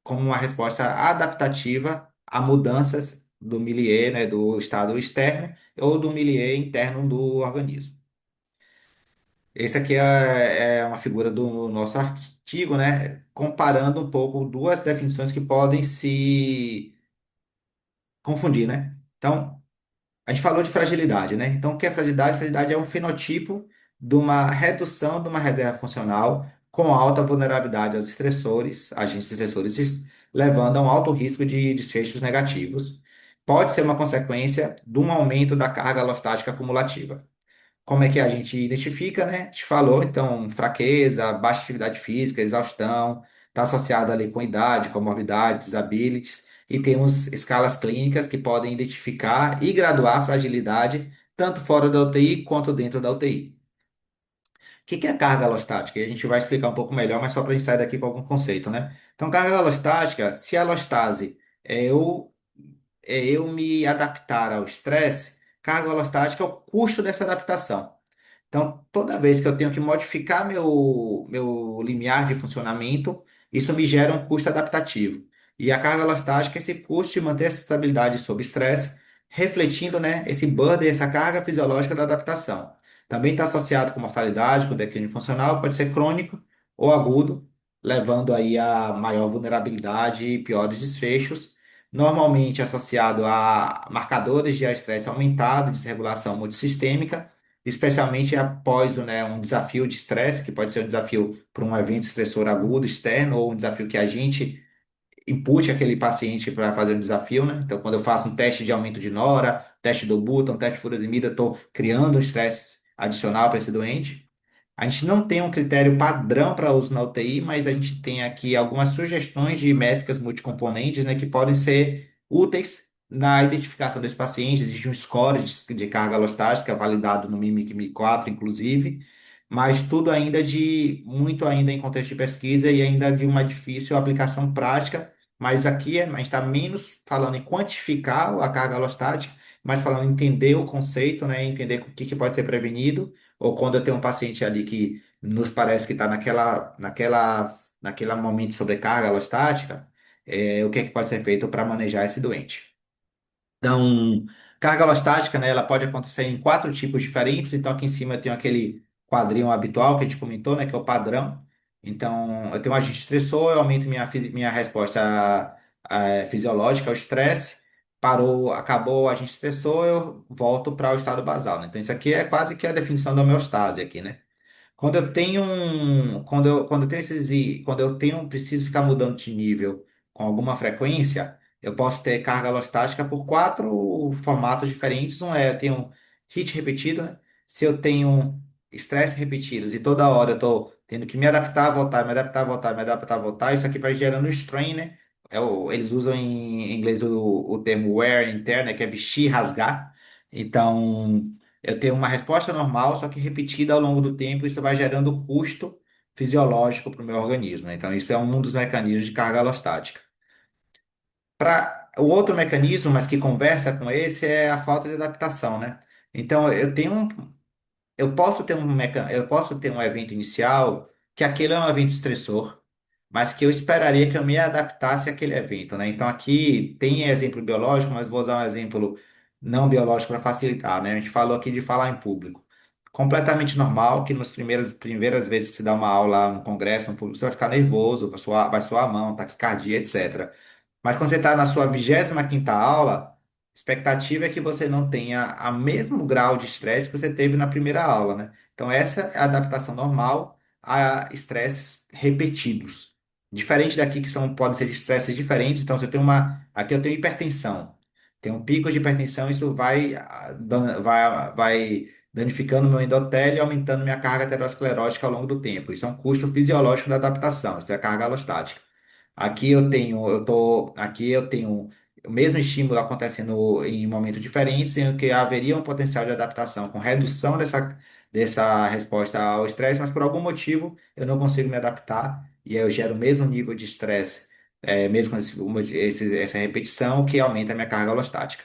como uma resposta adaptativa a mudanças do milieu, né, do estado externo ou do milieu interno do organismo. Esse aqui é uma figura do nosso artigo, né? Comparando um pouco duas definições que podem se confundir, né? Então, a gente falou de fragilidade, né? Então, o que é fragilidade? Fragilidade é um fenotipo de uma redução de uma reserva funcional com alta vulnerabilidade aos estressores, agentes estressores, levando a um alto risco de desfechos negativos. Pode ser uma consequência de um aumento da carga alostática acumulativa. Como é que a gente identifica, né? A gente falou, então, fraqueza, baixa atividade física, exaustão, está associado ali com idade, comorbidade, disabilities, e temos escalas clínicas que podem identificar e graduar a fragilidade, tanto fora da UTI quanto dentro da UTI. O que que é carga alostática? E a gente vai explicar um pouco melhor, mas só para a gente sair daqui com algum conceito, né? Então, carga alostática, se a alostase é eu me adaptar ao estresse, carga alostática é o custo dessa adaptação. Então, toda vez que eu tenho que modificar meu limiar de funcionamento, isso me gera um custo adaptativo. E a carga alostática é esse custo de manter essa estabilidade sob estresse, refletindo, né, esse burden, essa carga fisiológica da adaptação. Também está associado com mortalidade, com declínio funcional, pode ser crônico ou agudo, levando aí a maior vulnerabilidade e piores desfechos. Normalmente associado a marcadores de estresse aumentado, desregulação multissistêmica, especialmente após, né, um desafio de estresse, que pode ser um desafio para um evento estressor agudo externo ou um desafio que a gente impute aquele paciente para fazer um desafio, né? Então, quando eu faço um teste de aumento de nora, teste do beta, um teste de furosemida, eu estou criando um estresse adicional para esse doente. A gente não tem um critério padrão para uso na UTI, mas a gente tem aqui algumas sugestões de métricas multicomponentes, né, que podem ser úteis na identificação desse paciente. Existe um score de carga alostática validado no MMIC-4, inclusive, mas tudo ainda muito ainda em contexto de pesquisa e ainda de uma difícil aplicação prática. Mas aqui a gente está menos falando em quantificar a carga alostática, mas falando em entender o conceito, né, entender o que pode ser prevenido ou quando eu tenho um paciente ali que nos parece que está naquele momento de sobrecarga alostática, o que é que pode ser feito para manejar esse doente? Então, carga alostática, né, ela pode acontecer em quatro tipos diferentes. Então, aqui em cima eu tenho aquele quadrinho habitual que a gente comentou, né, que é o padrão. Então, eu tenho um agente estressor, eu aumento minha resposta fisiológica ao estresse. Parou, acabou o agente estressor, eu volto para o estado basal, né? Então, isso aqui é quase que a definição da homeostase aqui, né? Quando eu tenho quando eu tenho, preciso ficar mudando de nível com alguma frequência, eu posso ter carga alostática por quatro formatos diferentes. Um é, eu tenho hit repetido, né? Se eu tenho estresse repetidos e toda hora eu estou tendo que me adaptar, voltar, me adaptar, voltar, me adaptar, voltar, isso aqui vai gerando strain, né? Eles usam em inglês o termo wear and tear, né? Que é vestir, rasgar. Então, eu tenho uma resposta normal, só que repetida ao longo do tempo, isso vai gerando custo fisiológico para o meu organismo, né? Então, isso é um dos mecanismos de carga alostática. Para o outro mecanismo, mas que conversa com esse, é a falta de adaptação, né? Então, eu posso ter um evento inicial que aquele é um evento estressor, mas que eu esperaria que eu me adaptasse àquele evento, né? Então aqui tem exemplo biológico, mas vou usar um exemplo não biológico para facilitar, né? A gente falou aqui de falar em público. Completamente normal que nas primeiras vezes que você dá uma aula, um congresso, um público, você vai ficar nervoso, vai suar a mão, taquicardia, etc. Mas quando você está na sua 25ª aula, a expectativa é que você não tenha o mesmo grau de estresse que você teve na primeira aula, né? Então, essa é a adaptação normal a estresses repetidos. Diferente daqui, que podem ser estresses diferentes. Então, se eu tenho aqui eu tenho hipertensão. Tem um pico de hipertensão, isso vai danificando meu endotélio e aumentando minha carga aterosclerótica ao longo do tempo. Isso é um custo fisiológico da adaptação, isso é carga alostática. Aqui eu tenho o mesmo estímulo acontecendo em momentos diferentes, em que haveria um potencial de adaptação com redução dessa resposta ao estresse, mas por algum motivo eu não consigo me adaptar e aí eu gero o mesmo nível de estresse, mesmo com essa repetição, que aumenta a minha carga alostática.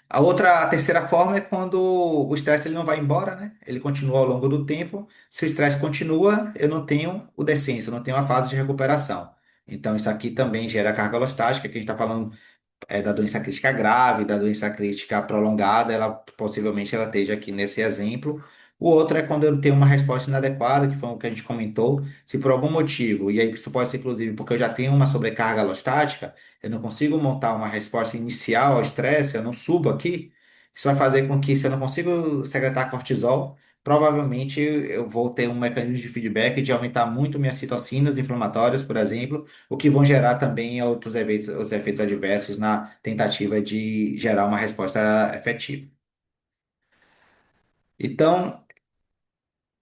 A terceira forma é quando o estresse ele não vai embora, né? Ele continua ao longo do tempo. Se o estresse continua, eu não tenho o descenso, eu não tenho a fase de recuperação. Então, isso aqui também gera carga alostática, que a gente está falando da doença crítica grave, da doença crítica prolongada, possivelmente ela esteja aqui nesse exemplo. O outro é quando eu tenho uma resposta inadequada, que foi o que a gente comentou, se por algum motivo, e aí isso pode ser inclusive porque eu já tenho uma sobrecarga alostática, eu não consigo montar uma resposta inicial ao estresse, eu não subo aqui, isso vai fazer com que, se eu não consigo secretar cortisol, provavelmente eu vou ter um mecanismo de feedback de aumentar muito minhas citocinas inflamatórias, por exemplo, o que vão gerar também outros eventos, os efeitos adversos na tentativa de gerar uma resposta efetiva. Então,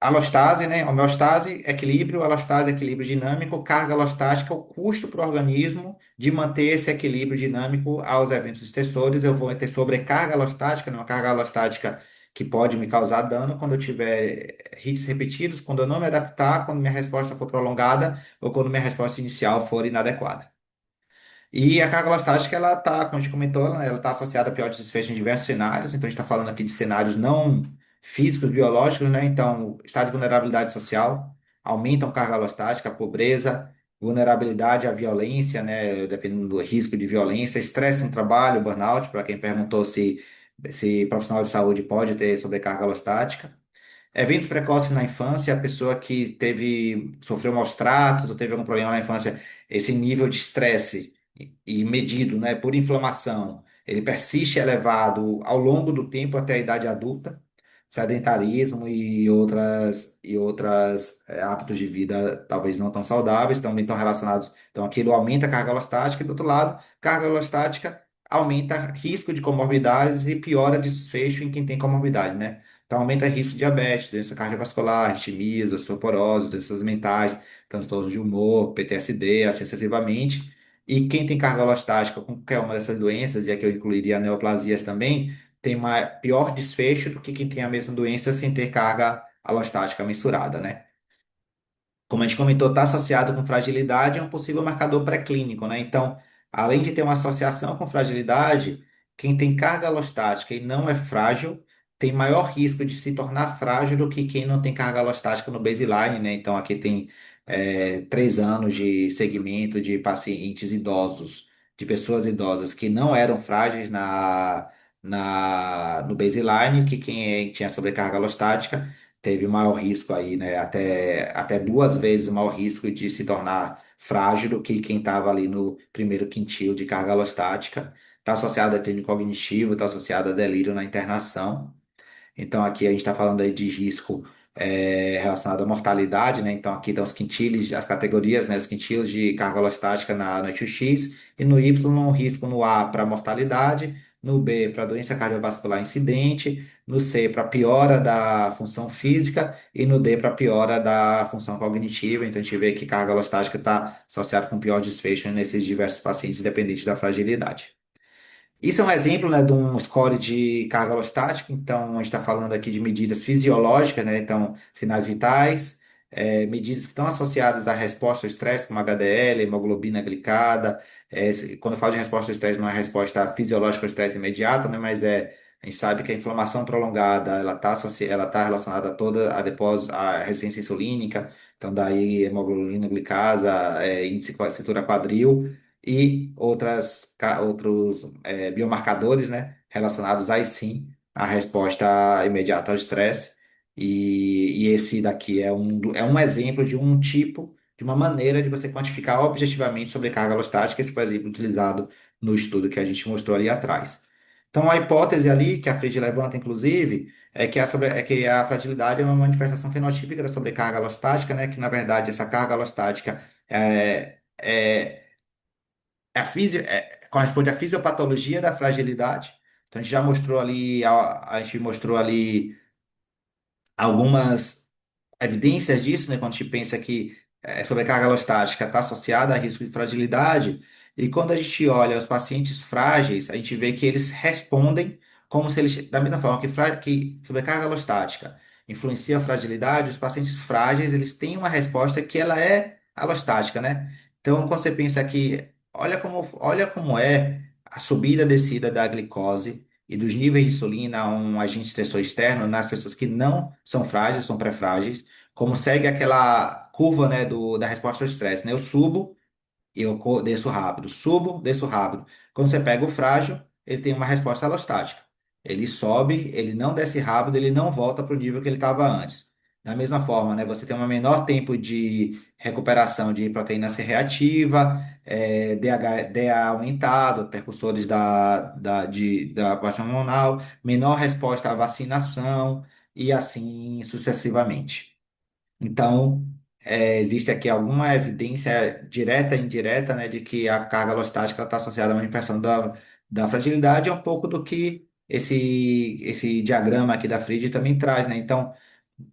alostase, né? Homeostase, equilíbrio, alostase, equilíbrio dinâmico, carga alostática, o custo para o organismo de manter esse equilíbrio dinâmico aos eventos estressores. Eu vou ter sobrecarga alostática, né? Uma carga alostática que pode me causar dano quando eu tiver hits repetidos, quando eu não me adaptar, quando minha resposta for prolongada ou quando minha resposta inicial for inadequada. E a carga alostática, ela tá, como a gente comentou, né, ela está associada a piores desfechos em diversos cenários. Então, a gente está falando aqui de cenários não físicos, biológicos, né? Então, estado de vulnerabilidade social, aumentam carga alostática, a pobreza, vulnerabilidade à violência, né? Dependendo do risco de violência, estresse no trabalho, burnout, para quem perguntou se profissional de saúde pode ter sobrecarga alostática. Eventos precoces na infância, a pessoa que sofreu maus tratos ou teve algum problema na infância, esse nível de estresse e medido, né, por inflamação, ele persiste elevado ao longo do tempo até a idade adulta, sedentarismo e outras hábitos de vida talvez não tão saudáveis, também estão relacionados, então aquilo aumenta a carga alostática, e do outro lado, carga alostática aumenta risco de comorbidades e piora desfecho em quem tem comorbidade, né? Então, aumenta o risco de diabetes, doença cardiovascular, arritmias, osteoporose, doenças mentais, transtornos de humor, PTSD, assim sucessivamente. E quem tem carga alostática com qualquer uma dessas doenças, e aqui eu incluiria neoplasias também, tem pior desfecho do que quem tem a mesma doença sem ter carga alostática mensurada, né? Como a gente comentou, está associado com fragilidade, é um possível marcador pré-clínico, né? Então, além de ter uma associação com fragilidade, quem tem carga alostática e não é frágil, tem maior risco de se tornar frágil do que quem não tem carga alostática no baseline, né? Então, aqui tem 3 anos de segmento de pacientes idosos, de pessoas idosas que não eram frágeis no baseline, que quem tinha sobrecarga alostática teve maior risco aí, né? Até 2 vezes maior risco de se tornar frágil do que quem estava ali no primeiro quintil de carga alostática. Está associado a declínio cognitivo, está associado a delírio na internação. Então, aqui a gente está falando aí de risco relacionado à mortalidade, né? Então, aqui estão os quintiles, as categorias, né? Os quintiles de carga alostática no eixo X, e no Y, um risco no A para mortalidade, no B para doença cardiovascular incidente, no C para piora da função física e no D para piora da função cognitiva. Então, a gente vê que carga alostática está associada com pior desfecho nesses diversos pacientes, independente da fragilidade. Isso é um exemplo, né, de um score de carga alostática. Então, a gente está falando aqui de medidas fisiológicas, né? Então, sinais vitais, medidas que estão associadas à resposta ao estresse, como HDL, hemoglobina glicada. Quando eu falo de resposta ao estresse, não é resposta fisiológica ao estresse imediato, né? Mas a gente sabe que a inflamação prolongada, ela tá relacionada a toda a depósito, a resistência insulínica. Então, daí hemoglobina glicasa, índice cintura quadril e outros biomarcadores, né, relacionados aí sim à resposta imediata ao estresse. E esse daqui é um exemplo de um tipo, de uma maneira de você quantificar objetivamente sobrecarga alostática. Esse foi o exemplo utilizado no estudo que a gente mostrou ali atrás. Então, a hipótese ali, que a Fried levanta, inclusive, é que a fragilidade é uma manifestação fenotípica da sobrecarga alostática, né? Que, na verdade, essa carga alostática corresponde à fisiopatologia da fragilidade. Então, a gente já mostrou ali, a gente mostrou ali algumas evidências disso, né? Quando a gente pensa que sobrecarga alostática está associada a risco de fragilidade, e quando a gente olha os pacientes frágeis, a gente vê que eles respondem como se eles, da mesma forma que sobrecarga alostática influencia a fragilidade, os pacientes frágeis, eles têm uma resposta que ela é alostática, né? Então, quando você pensa que, olha como é a subida e descida da glicose e dos níveis de insulina, um agente estressor externo nas pessoas que não são frágeis, são pré-frágeis, como segue aquela curva, né, da resposta ao estresse, né? Eu subo e eu desço rápido, subo, desço rápido. Quando você pega o frágil, ele tem uma resposta alostática. Ele sobe, ele não desce rápido, ele não volta para o nível que ele estava antes. Da mesma forma, né, você tem um menor tempo de recuperação de proteína C reativa, DA aumentado, percussores da parte hormonal, menor resposta à vacinação, e assim sucessivamente. Então, existe aqui alguma evidência direta e indireta, né, de que a carga alostática está associada à manifestação da fragilidade, é um pouco do que esse diagrama aqui da Frege também traz, né? Então,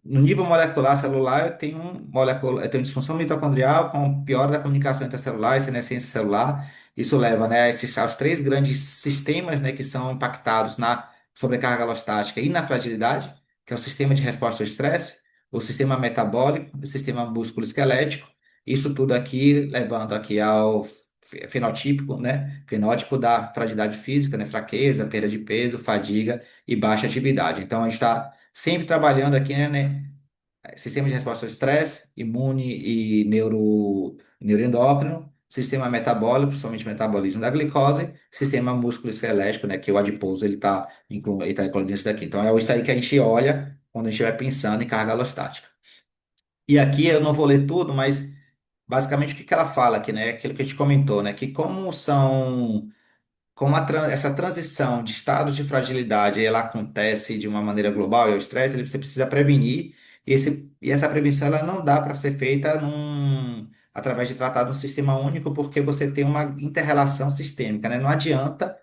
no nível molecular celular, eu tenho disfunção mitocondrial com piora da comunicação intercelular e senescência celular. Isso leva, né, aos três grandes sistemas, né, que são impactados na sobrecarga alostática e na fragilidade, que é o sistema de resposta ao estresse, o sistema metabólico, o sistema músculo-esquelético. Isso tudo aqui levando aqui ao fenotípico, né, fenótipo da fragilidade física, né, fraqueza, perda de peso, fadiga e baixa atividade. Então, a gente está sempre trabalhando aqui, né, sistema de resposta ao estresse, imune e neuroendócrino, sistema metabólico, principalmente metabolismo da glicose, sistema músculo-esquelético, né, que o adiposo ele tá incluindo isso daqui. Então é isso aí que a gente olha quando a gente estiver pensando em carga alostática. E aqui eu não vou ler tudo, mas basicamente o que que ela fala aqui, né, é aquilo que a gente comentou, né, que como essa transição de estados de fragilidade ela acontece de uma maneira global e é o estresse, você precisa prevenir e essa prevenção ela não dá para ser feita através de tratar de um sistema único porque você tem uma interrelação sistêmica, né? Não adianta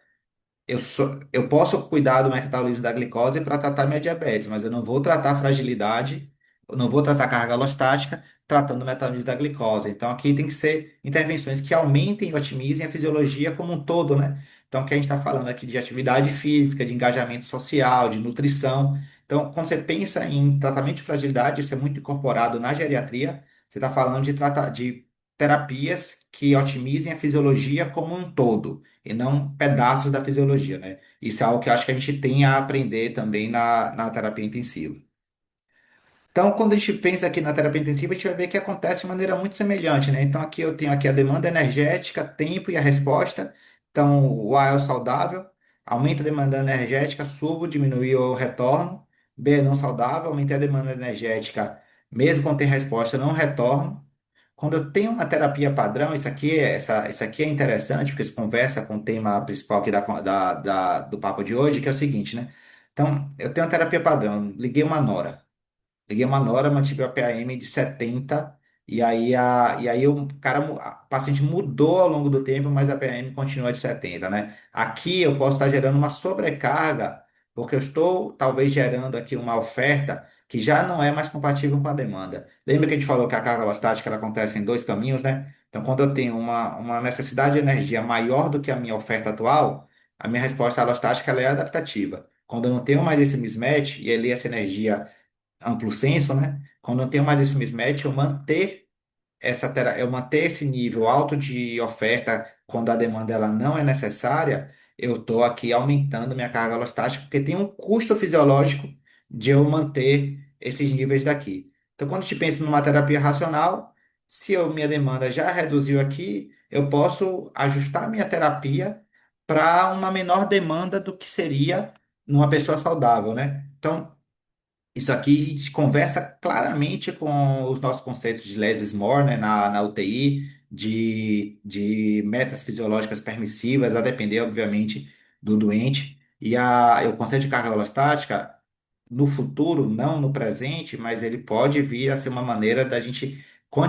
eu posso cuidar do metabolismo da glicose para tratar minha diabetes, mas eu não vou tratar a fragilidade, eu não vou tratar a carga alostática tratando o metabolismo da glicose. Então, aqui tem que ser intervenções que aumentem e otimizem a fisiologia como um todo, né? Então, o que a gente está falando aqui de atividade física, de engajamento social, de nutrição. Então, quando você pensa em tratamento de fragilidade, isso é muito incorporado na geriatria. Você está falando de terapias que otimizem a fisiologia como um todo e não pedaços da fisiologia, né? Isso é algo que eu acho que a gente tem a aprender também na terapia intensiva. Então, quando a gente pensa aqui na terapia intensiva, a gente vai ver que acontece de maneira muito semelhante, né? Então, aqui eu tenho aqui a demanda energética, tempo e a resposta. Então, o A é o saudável, aumenta a demanda energética, subo, diminui o retorno. B é não saudável, aumentei a demanda energética, mesmo quando tem resposta, não retorno. Quando eu tenho uma terapia padrão, isso aqui é interessante, porque isso conversa com o tema principal aqui do papo de hoje, que é o seguinte, né? Então, eu tenho uma terapia padrão, liguei uma nora. Liguei uma nora, mantive a PAM de 70, e aí o paciente mudou ao longo do tempo, mas a PAM continua de 70, né? Aqui eu posso estar gerando uma sobrecarga, porque eu estou talvez gerando aqui uma oferta que já não é mais compatível com a demanda. Lembra que a gente falou que a carga alostática ela acontece em dois caminhos, né? Então, quando eu tenho uma necessidade de energia maior do que a minha oferta atual, a minha resposta alostática ela é adaptativa. Quando eu não tenho mais esse mismatch, e ali essa energia amplo senso, né? Quando eu tenho mais esse mismatch, eu manter esse nível alto de oferta quando a demanda ela não é necessária, eu estou aqui aumentando minha carga alostática, porque tem um custo fisiológico de eu manter esses níveis daqui. Então, quando a gente pensa numa terapia racional, se minha demanda já reduziu aqui, eu posso ajustar minha terapia para uma menor demanda do que seria numa pessoa saudável, né? Então, isso aqui a gente conversa claramente com os nossos conceitos de less is more, né, na UTI, de metas fisiológicas permissivas, a depender, obviamente, do doente. O conceito de carga alostática, no futuro, não no presente, mas ele pode vir a ser uma maneira da gente,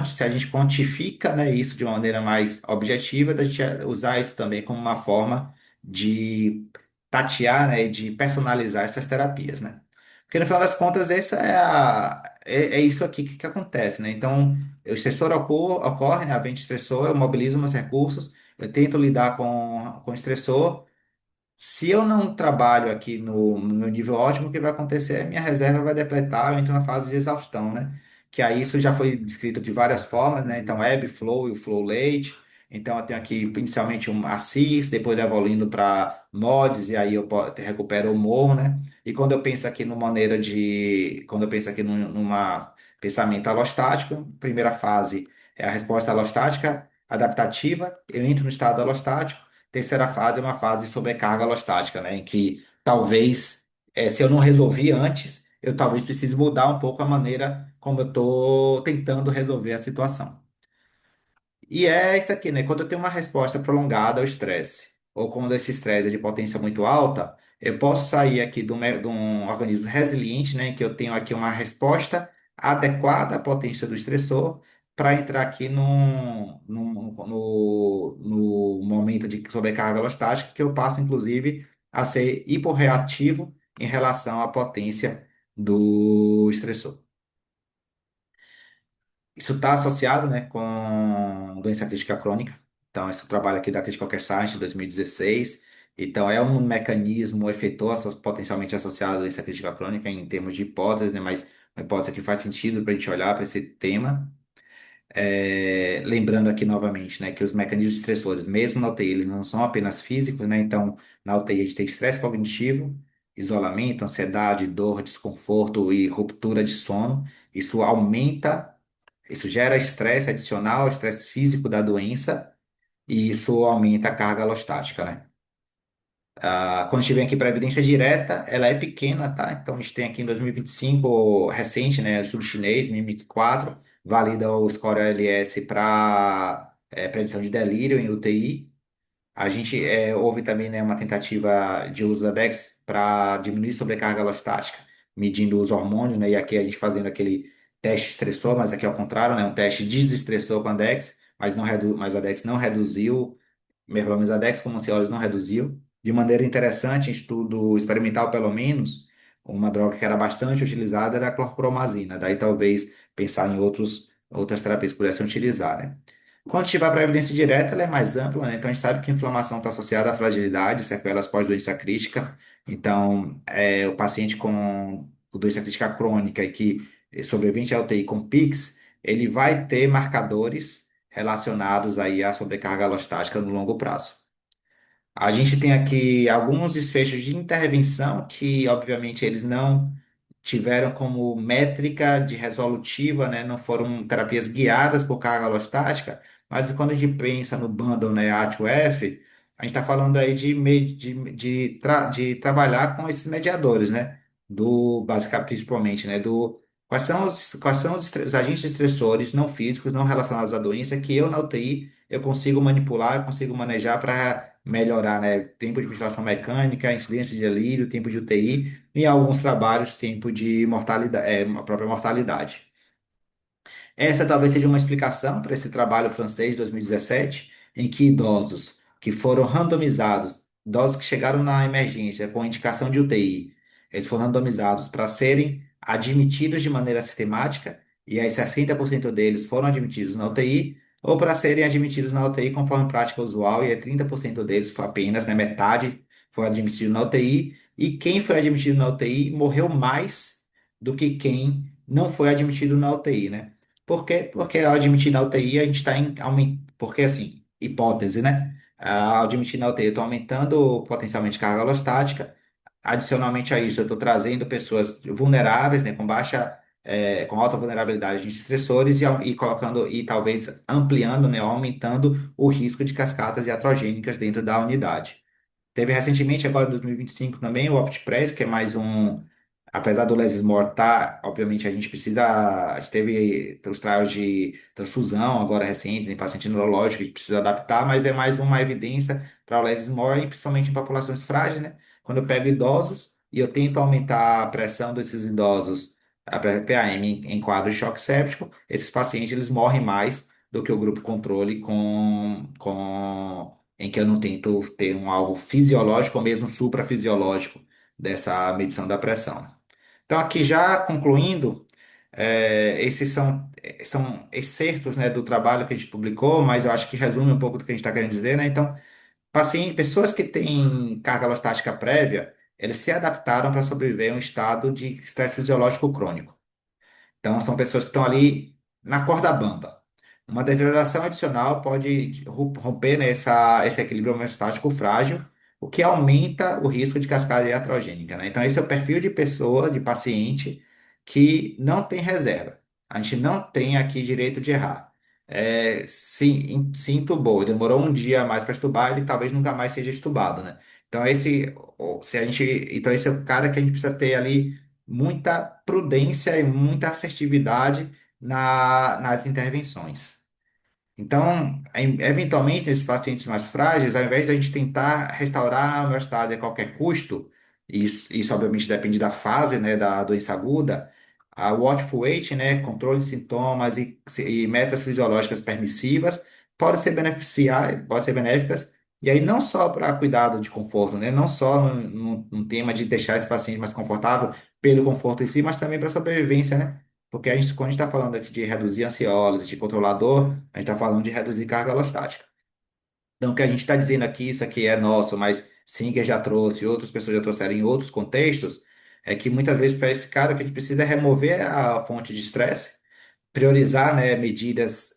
se a gente quantifica, né, isso de uma maneira mais objetiva, da gente usar isso também como uma forma de tatear, né, e de personalizar essas terapias, né? Porque no final das contas, é isso aqui que acontece, né? Então, o estressor ocorre, né? Havendo estressor, eu mobilizo meus recursos, eu tento lidar com o estressor. Se eu não trabalho aqui no meu nível ótimo, o que vai acontecer é minha reserva vai depletar, eu entro na fase de exaustão, né? Que aí isso já foi descrito de várias formas, né? Então, ebb flow e o flow rate. Então, eu tenho aqui inicialmente um ACIS, depois evoluindo para mods, e aí recupero o humor, né? E quando eu penso aqui quando eu penso aqui numa pensamento alostático, primeira fase é a resposta alostática adaptativa, eu entro no estado alostático. Terceira fase é uma fase de sobrecarga alostática, né? Em que talvez, se eu não resolvi antes, eu talvez precise mudar um pouco a maneira como eu estou tentando resolver a situação. E é isso aqui, né? Quando eu tenho uma resposta prolongada ao estresse, ou quando esse estresse é de potência muito alta, eu posso sair aqui de um organismo resiliente, né, que eu tenho aqui uma resposta adequada à potência do estressor para entrar aqui no momento de sobrecarga velocística, que eu passo, inclusive, a ser hiporreativo em relação à potência do estressor. Isso está associado, né, com doença crítica crônica. Então, esse trabalho aqui da Critical Care Science de 2016. Então, é um mecanismo efetor potencialmente associado à doença crítica crônica em termos de hipótese, né, mas uma hipótese que faz sentido para a gente olhar para esse tema. Lembrando aqui novamente, né, que os mecanismos estressores, mesmo na UTI, eles não são apenas físicos, né? Então, na UTI a gente tem estresse cognitivo, isolamento, ansiedade, dor, desconforto e ruptura de sono. Isso aumenta, isso gera estresse adicional ao estresse físico da doença e isso aumenta a carga alostática, né? Quando a gente vem aqui para evidência direta, ela é pequena, tá? Então a gente tem aqui em 2025, recente, né? O estudo chinês, MIMIC 4, valida o score ALS para predição de delírio em UTI. A gente houve também, né, uma tentativa de uso da DEX para diminuir sobrecarga alostática, medindo os hormônios, né? E aqui a gente fazendo aquele teste estressor, mas aqui ao contrário, né? Um teste desestressor com a DEX, mas a DEX não reduziu pelo menos a Dex como Cialis não reduziu. De maneira interessante, em estudo experimental pelo menos, uma droga que era bastante utilizada era a clorpromazina. Daí talvez pensar em outras terapias que pudessem utilizar, né? Quando a gente vai para a evidência direta, ela é mais ampla, né? Então a gente sabe que a inflamação está associada à fragilidade, sequelas pós-doença crítica. Então, o paciente com doença crítica crônica e que sobrevivente à UTI com PICS, ele vai ter marcadores relacionados aí à sobrecarga alostática no longo prazo. A gente tem aqui alguns desfechos de intervenção que, obviamente, eles não tiveram como métrica de resolutiva, né? Não foram terapias guiadas por carga alostática, mas quando a gente pensa no bundle, né, A2F, a gente está falando aí de trabalhar com esses mediadores, né? Basicamente, principalmente, né? Quais são os agentes estressores não físicos, não relacionados à doença, que eu na UTI eu consigo manipular, eu consigo manejar para melhorar, né? Tempo de ventilação mecânica, incidência de delírio, tempo de UTI, em alguns trabalhos, tempo de mortalidade, a própria mortalidade. Essa talvez seja uma explicação para esse trabalho francês de 2017, em que idosos que foram randomizados, idosos que chegaram na emergência com indicação de UTI, eles foram randomizados para serem admitidos de maneira sistemática, e aí 60% deles foram admitidos na UTI, ou para serem admitidos na UTI conforme prática usual, e aí 30% deles foi apenas, né, metade foi admitido na UTI, e quem foi admitido na UTI morreu mais do que quem não foi admitido na UTI, né? Por quê? Porque ao admitir na UTI, a gente está em aumento. Porque, assim, hipótese, né? Ao admitir na UTI, eu estou aumentando potencialmente carga alostática. Adicionalmente a isso, eu estou trazendo pessoas vulneráveis, né? Com alta vulnerabilidade a agentes estressores e colocando, e talvez ampliando, né? Aumentando o risco de cascatas iatrogênicas dentro da unidade. Teve recentemente, agora em 2025 também, o OptPress, que é mais um. Apesar do Less is More tá, obviamente a gente precisa. A gente teve os trials de transfusão agora recentes em paciente neurológico que precisa adaptar, mas é mais uma evidência para o Less is More, e principalmente em populações frágeis, né? Quando eu pego idosos e eu tento aumentar a pressão desses idosos, a PAM em quadro de choque séptico, esses pacientes eles morrem mais do que o grupo controle em que eu não tento ter um alvo fisiológico ou mesmo suprafisiológico dessa medição da pressão. Então, aqui já concluindo, esses são excertos, né, do trabalho que a gente publicou, mas eu acho que resume um pouco do que a gente está querendo dizer, né? Então, pessoas que têm carga alostática prévia, eles se adaptaram para sobreviver a um estado de estresse fisiológico crônico. Então, são pessoas que estão ali na corda bamba. Uma deterioração adicional pode romper esse equilíbrio homeostático frágil, o que aumenta o risco de cascata iatrogênica, né? Então, esse é o perfil de pessoa, de paciente, que não tem reserva. A gente não tem aqui direito de errar. Se entubou, demorou um dia a mais para estubar, ele talvez nunca mais seja estubado, né? Então, esse é o cara que a gente precisa ter ali muita prudência e muita assertividade nas intervenções. Então, eventualmente, nesses pacientes mais frágeis, ao invés de a gente tentar restaurar a homeostase a qualquer custo, Isso obviamente depende da fase, né, da doença aguda. A watchful wait, né, controle de sintomas e metas fisiológicas permissivas pode ser benéficas, e aí não só para cuidado de conforto, né, não só no tema de deixar esse paciente mais confortável pelo conforto em si, mas também para sobrevivência, né? Porque quando a gente está falando aqui de reduzir ansiólise, de controlar dor, a gente está falando de reduzir carga alostática. Então, o que a gente está dizendo aqui, isso aqui é nosso, mas Singer já trouxe, outras pessoas já trouxeram em outros contextos, é que muitas vezes para esse cara o que a gente precisa é remover a fonte de estresse, priorizar, né, medidas,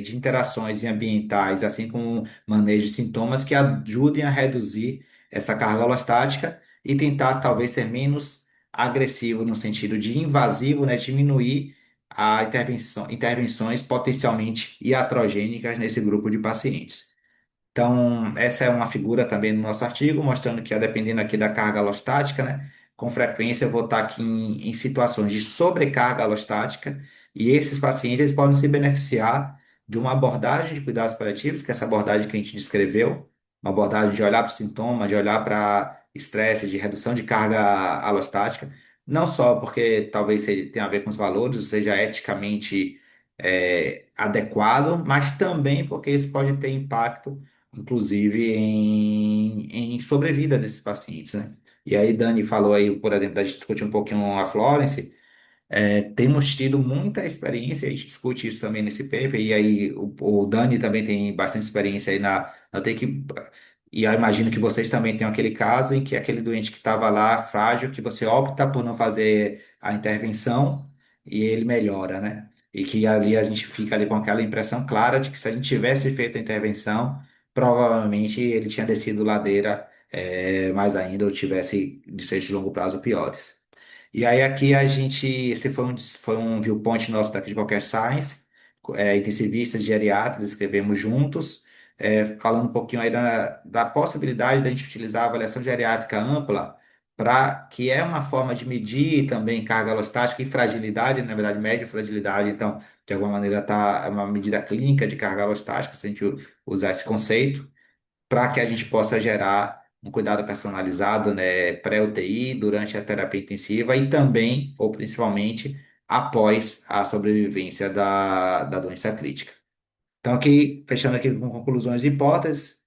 de interações ambientais, assim como manejo de sintomas que ajudem a reduzir essa carga alostática e tentar talvez ser menos agressivo no sentido de invasivo, né, diminuir intervenções potencialmente iatrogênicas nesse grupo de pacientes. Então, essa é uma figura também no nosso artigo, mostrando que, dependendo aqui da carga alostática, né, com frequência eu vou estar aqui em situações de sobrecarga alostática, e esses pacientes eles podem se beneficiar de uma abordagem de cuidados paliativos, que é essa abordagem que a gente descreveu, uma abordagem de olhar para o sintoma, de olhar para estresse, de redução de carga alostática, não só porque talvez tenha a ver com os valores, ou seja, eticamente adequado, mas também porque isso pode ter impacto inclusive em sobrevida desses pacientes, né? E aí, Dani falou aí, por exemplo, a gente discutiu um pouquinho a Florence, temos tido muita experiência, a gente discute isso também nesse paper, e aí o Dani também tem bastante experiência aí na take, e eu imagino que vocês também tenham aquele caso em que aquele doente que estava lá frágil, que você opta por não fazer a intervenção e ele melhora, né? E que ali a gente fica ali com aquela impressão clara de que se a gente tivesse feito a intervenção, provavelmente ele tinha descido ladeira, mais ainda, ou tivesse desfechos de longo prazo piores. E aí aqui esse foi um viewpoint nosso daqui de Qualquer Science, intensivistas, geriatras, escrevemos juntos, falando um pouquinho aí da possibilidade da gente utilizar a avaliação geriátrica ampla, que é uma forma de medir também carga alostática e fragilidade, na verdade, média fragilidade, então, de alguma maneira, é uma medida clínica de carga alostática, se a gente usar esse conceito para que a gente possa gerar um cuidado personalizado, né, pré-UTI, durante a terapia intensiva e também, ou principalmente, após a sobrevivência da doença crítica. Então, aqui, fechando aqui com conclusões e hipóteses.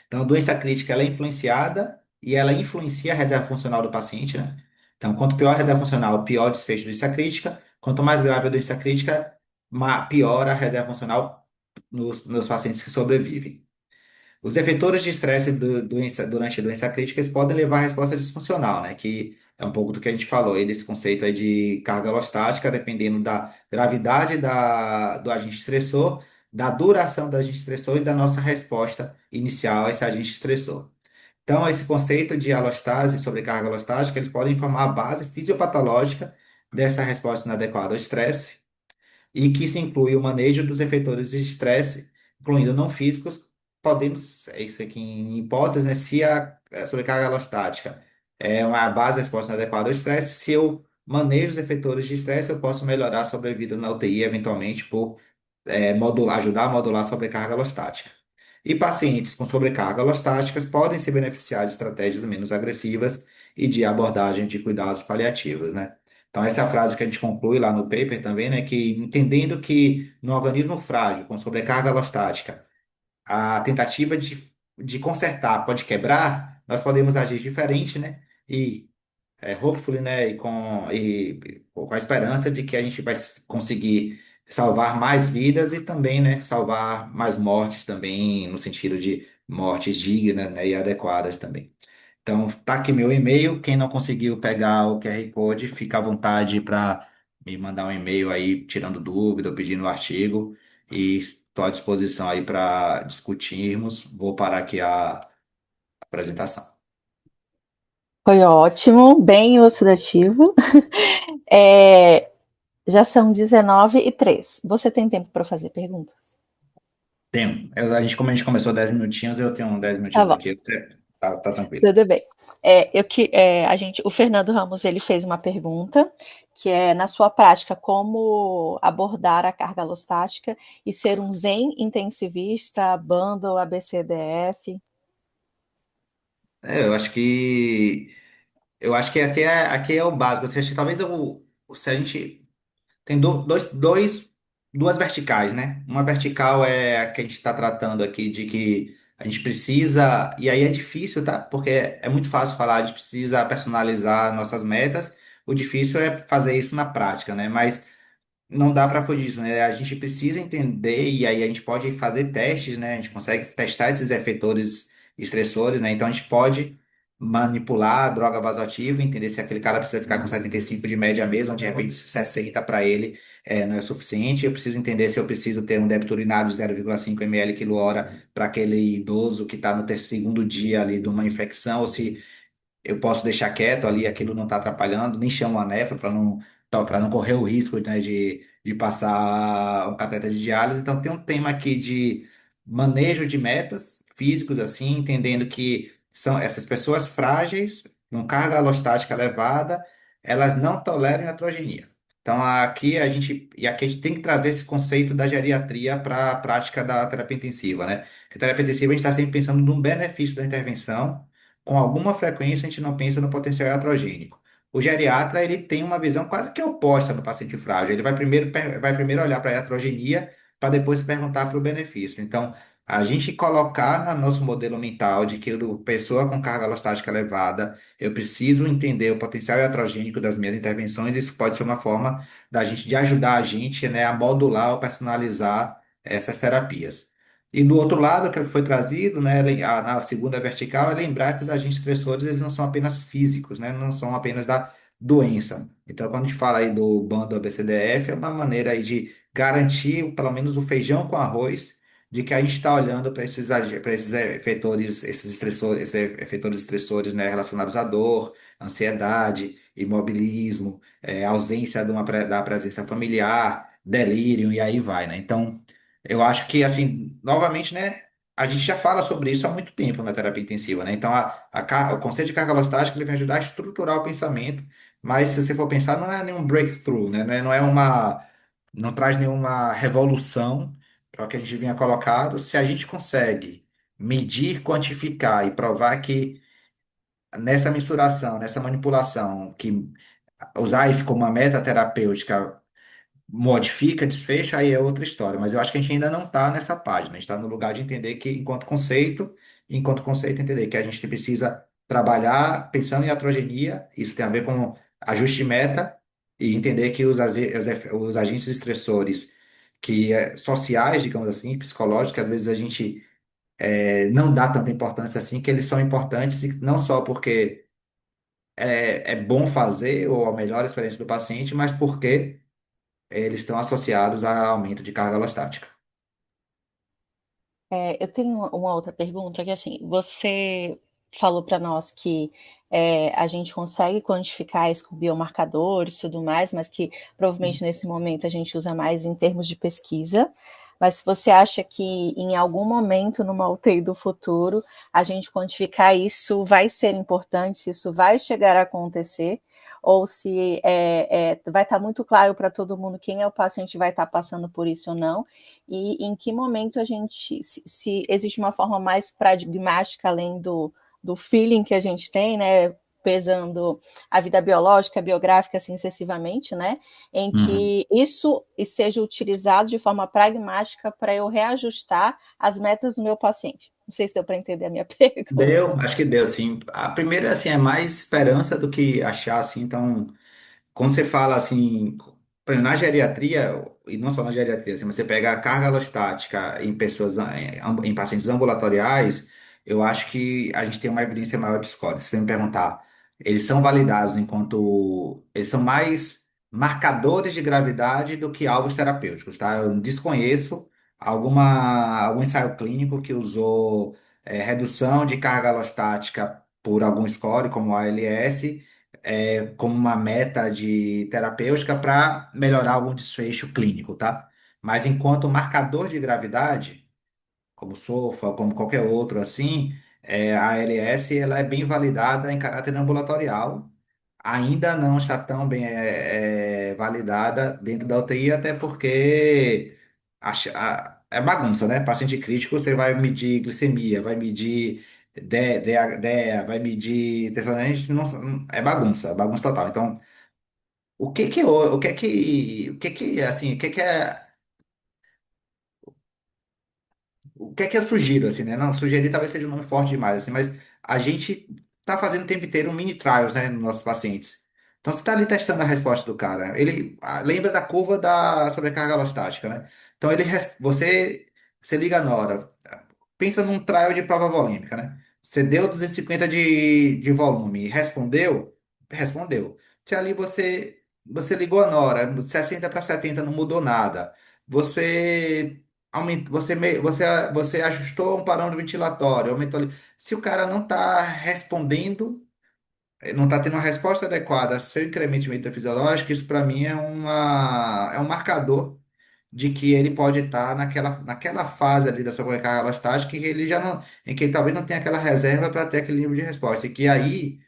Então, a doença crítica ela é influenciada e ela influencia a reserva funcional do paciente, né? Então, quanto pior a reserva funcional, pior o desfecho da doença crítica. Quanto mais grave a doença crítica, pior a reserva funcional nos pacientes que sobrevivem. Os efetores de estresse durante a doença crítica eles podem levar à resposta disfuncional, né? Que é um pouco do que a gente falou aí desse conceito aí de carga alostática, dependendo da gravidade do agente estressor, da duração do agente estressor e da nossa resposta inicial a esse agente estressor. Então, esse conceito de alostase e sobrecarga alostática, eles podem formar a base fisiopatológica dessa resposta inadequada ao estresse e que se inclui o manejo dos efeitores de estresse, incluindo não físicos, podendo, isso aqui em hipótese, né, se a sobrecarga alostática é uma base da resposta inadequada ao estresse, se eu manejo os efeitores de estresse, eu posso melhorar a sobrevida na UTI, eventualmente, por ajudar a modular a sobrecarga alostática. E pacientes com sobrecarga alostáticas podem se beneficiar de estratégias menos agressivas e de abordagem de cuidados paliativos, né? Então, essa é a frase que a gente conclui lá no paper também, né? Que entendendo que no organismo frágil, com sobrecarga alostática, a tentativa de consertar pode quebrar, nós podemos agir diferente, né? E hopefully, né, com a esperança de que a gente vai conseguir salvar mais vidas e também, né, salvar mais mortes também, no sentido de mortes dignas, né, e adequadas também. Então, tá aqui meu e-mail. Quem não conseguiu pegar o QR Code, fica à vontade para me mandar um e-mail aí, tirando dúvida ou pedindo o artigo. E estou à disposição aí para discutirmos. Vou parar aqui a apresentação. Foi ótimo, bem elucidativo. É, já são 19h03. Você tem tempo para fazer perguntas? Tenho. Como a gente começou 10 minutinhos, eu tenho 10 Tá minutinhos bom, aqui. Tá tranquilo. tudo bem. O Fernando Ramos ele fez uma pergunta que é na sua prática como abordar a carga alostática e ser um Zen intensivista, bundle, ABCDF. Eu acho que Eu acho que aqui é o básico. Assim, acho que talvez se a gente tem duas verticais, né? Uma vertical é a que a gente está tratando aqui de que a gente precisa, e aí é difícil, tá? Porque é muito fácil falar, a gente precisa personalizar nossas metas. O difícil é fazer isso na prática, né? Mas não dá para fugir disso, né? A gente precisa entender e aí a gente pode fazer testes, né? A gente consegue testar esses efeitores estressores, né? Então a gente pode manipular a droga vasoativa, entender se aquele cara precisa ficar com 75 de média mesmo, de repente 60 para ele não é suficiente. Eu preciso entender se eu preciso ter um débito urinário de 0,5 ml quilo hora para aquele idoso que está no segundo dia ali de uma infecção, ou se eu posso deixar quieto ali, aquilo não está atrapalhando, nem chamo a nefra para não correr o risco, né, de passar um cateter de diálise. Então, tem um tema aqui de manejo de metas físicos, assim, entendendo que são essas pessoas frágeis, com carga alostática elevada, elas não toleram iatrogenia. Então, aqui a gente tem que trazer esse conceito da geriatria para a prática da terapia intensiva, né? Porque terapia intensiva a gente está sempre pensando no benefício da intervenção, com alguma frequência a gente não pensa no potencial iatrogênico. O geriatra, ele tem uma visão quase que oposta no paciente frágil. Ele vai primeiro olhar para a iatrogenia para depois perguntar para o benefício. Então, a gente colocar no nosso modelo mental de que pessoa com carga alostática elevada, eu preciso entender o potencial iatrogênico das minhas intervenções, isso pode ser uma forma da gente de ajudar a gente, né, a modular ou personalizar essas terapias. E do outro lado, que é o que foi trazido, né, na segunda vertical, é lembrar que os agentes estressores eles não são apenas físicos, né, não são apenas da doença. Então, quando a gente fala aí do bando ABCDF, é uma maneira aí de garantir pelo menos o feijão com arroz, de que a gente está olhando para esses efeitores, esses efeitores estressores, né, relacionados à dor, ansiedade, imobilismo, ausência da presença familiar, delírio, e aí vai, né? Então, eu acho que, assim, novamente, né, a gente já fala sobre isso há muito tempo na terapia intensiva, né? Então, o conceito de carga alostática ele vem ajudar a estruturar o pensamento, mas se você for pensar, não é nenhum breakthrough, né? Não traz nenhuma revolução para o que a gente vinha colocado. Se a gente consegue medir, quantificar e provar que nessa mensuração, nessa manipulação, que usar isso como uma meta terapêutica modifica, desfecha, aí é outra história. Mas eu acho que a gente ainda não está nessa página. A gente está no lugar de entender que, enquanto conceito, entender que a gente precisa trabalhar pensando em atrogenia, isso tem a ver com ajuste de meta, e entender que os agentes estressores sociais, digamos assim, psicológicos, que às vezes a gente não dá tanta importância assim, que eles são importantes, e não só porque é bom fazer ou a melhor experiência do paciente, mas porque eles estão associados a aumento de carga alostática. Eu tenho uma outra pergunta que assim, você falou para nós que a gente consegue quantificar isso com biomarcadores e tudo mais, mas que provavelmente nesse momento a gente usa mais em termos de pesquisa. Mas se você acha que em algum momento numa UTI do futuro a gente quantificar isso vai ser importante, se isso vai chegar a acontecer, ou se vai estar muito claro para todo mundo quem é o paciente vai estar passando por isso ou não, e em que momento a gente, se existe uma forma mais pragmática, além do feeling que a gente tem, né, pesando a vida biológica, biográfica, assim, excessivamente, né, em Uhum. que isso seja utilizado de forma pragmática para eu reajustar as metas do meu paciente. Não sei se deu para entender a minha Deu, pergunta. acho que deu, sim. A primeira, assim, é mais esperança do que achar, assim, então, quando você fala, assim, por exemplo, na geriatria, e não só na geriatria, assim, você pega a carga alostática em pessoas, em pacientes ambulatoriais, eu acho que a gente tem uma evidência maior de score. Se você me perguntar, eles são validados eles são mais marcadores de gravidade do que alvos terapêuticos, tá? Eu desconheço algum ensaio clínico que usou redução de carga alostática por algum score, como o ALS, como uma meta de terapêutica para melhorar algum desfecho clínico, tá? Mas enquanto marcador de gravidade, como o SOFA, como qualquer outro assim, a ALS ela é bem validada em caráter ambulatorial. Ainda não está tão bem validada dentro da UTI, até porque é bagunça, né? Paciente crítico, você vai medir glicemia, vai medir DEA, vai medir testosterona, a gente não, é bagunça total. Então, assim, o que é que eu sugiro, assim, né? Não, sugerir talvez seja um nome forte demais, assim, mas a gente tá fazendo o tempo inteiro um mini trials, né, nos nossos pacientes. Então, você está ali testando a resposta do cara. Ele lembra da curva da sobrecarga alostática, né? Então, você liga na hora. Pensa num trial de prova volêmica, né? Você deu 250 de volume, respondeu? Respondeu. Se ali você ligou a Nora, 60 para 70 não mudou nada. Você você ajustou um parâmetro ventilatório, aumentou ali. Se o cara não está respondendo, não está tendo uma resposta adequada a seu incremento de medida fisiológica, isso para mim é um marcador de que ele pode estar naquela fase ali da sua sobrecarga alostática em que ele já não, em que ele talvez não tenha aquela reserva para ter aquele nível de resposta. E que aí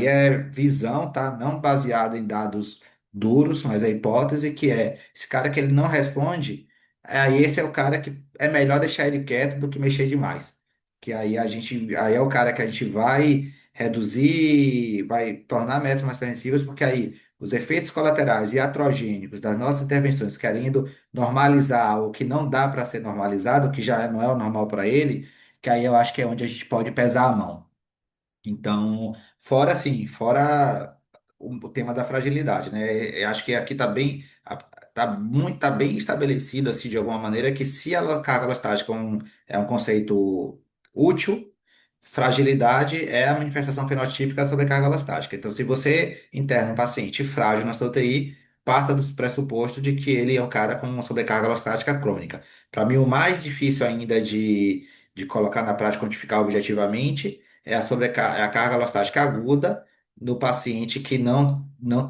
é visão, tá? Não baseada em dados duros, mas a hipótese que é esse cara que ele não responde, aí esse é o cara que é melhor deixar ele quieto do que mexer demais. Que aí é o cara que a gente vai reduzir, vai tornar metas mais permissivas, porque aí os efeitos colaterais iatrogênicos das nossas intervenções, querendo normalizar o que não dá para ser normalizado, o que já não é o normal para ele, que aí eu acho que é onde a gente pode pesar a mão. Então, fora assim, fora o tema da fragilidade, né? Eu acho que aqui tá bem estabelecido assim de alguma maneira que se a carga alostática é um conceito útil, fragilidade é a manifestação fenotípica da sobrecarga alostática. Então, se você interna um paciente frágil na sua UTI, parta do pressuposto de que ele é um cara com uma sobrecarga alostática crônica. Para mim, o mais difícil ainda de colocar na prática, quantificar objetivamente é a carga alostática aguda no paciente que não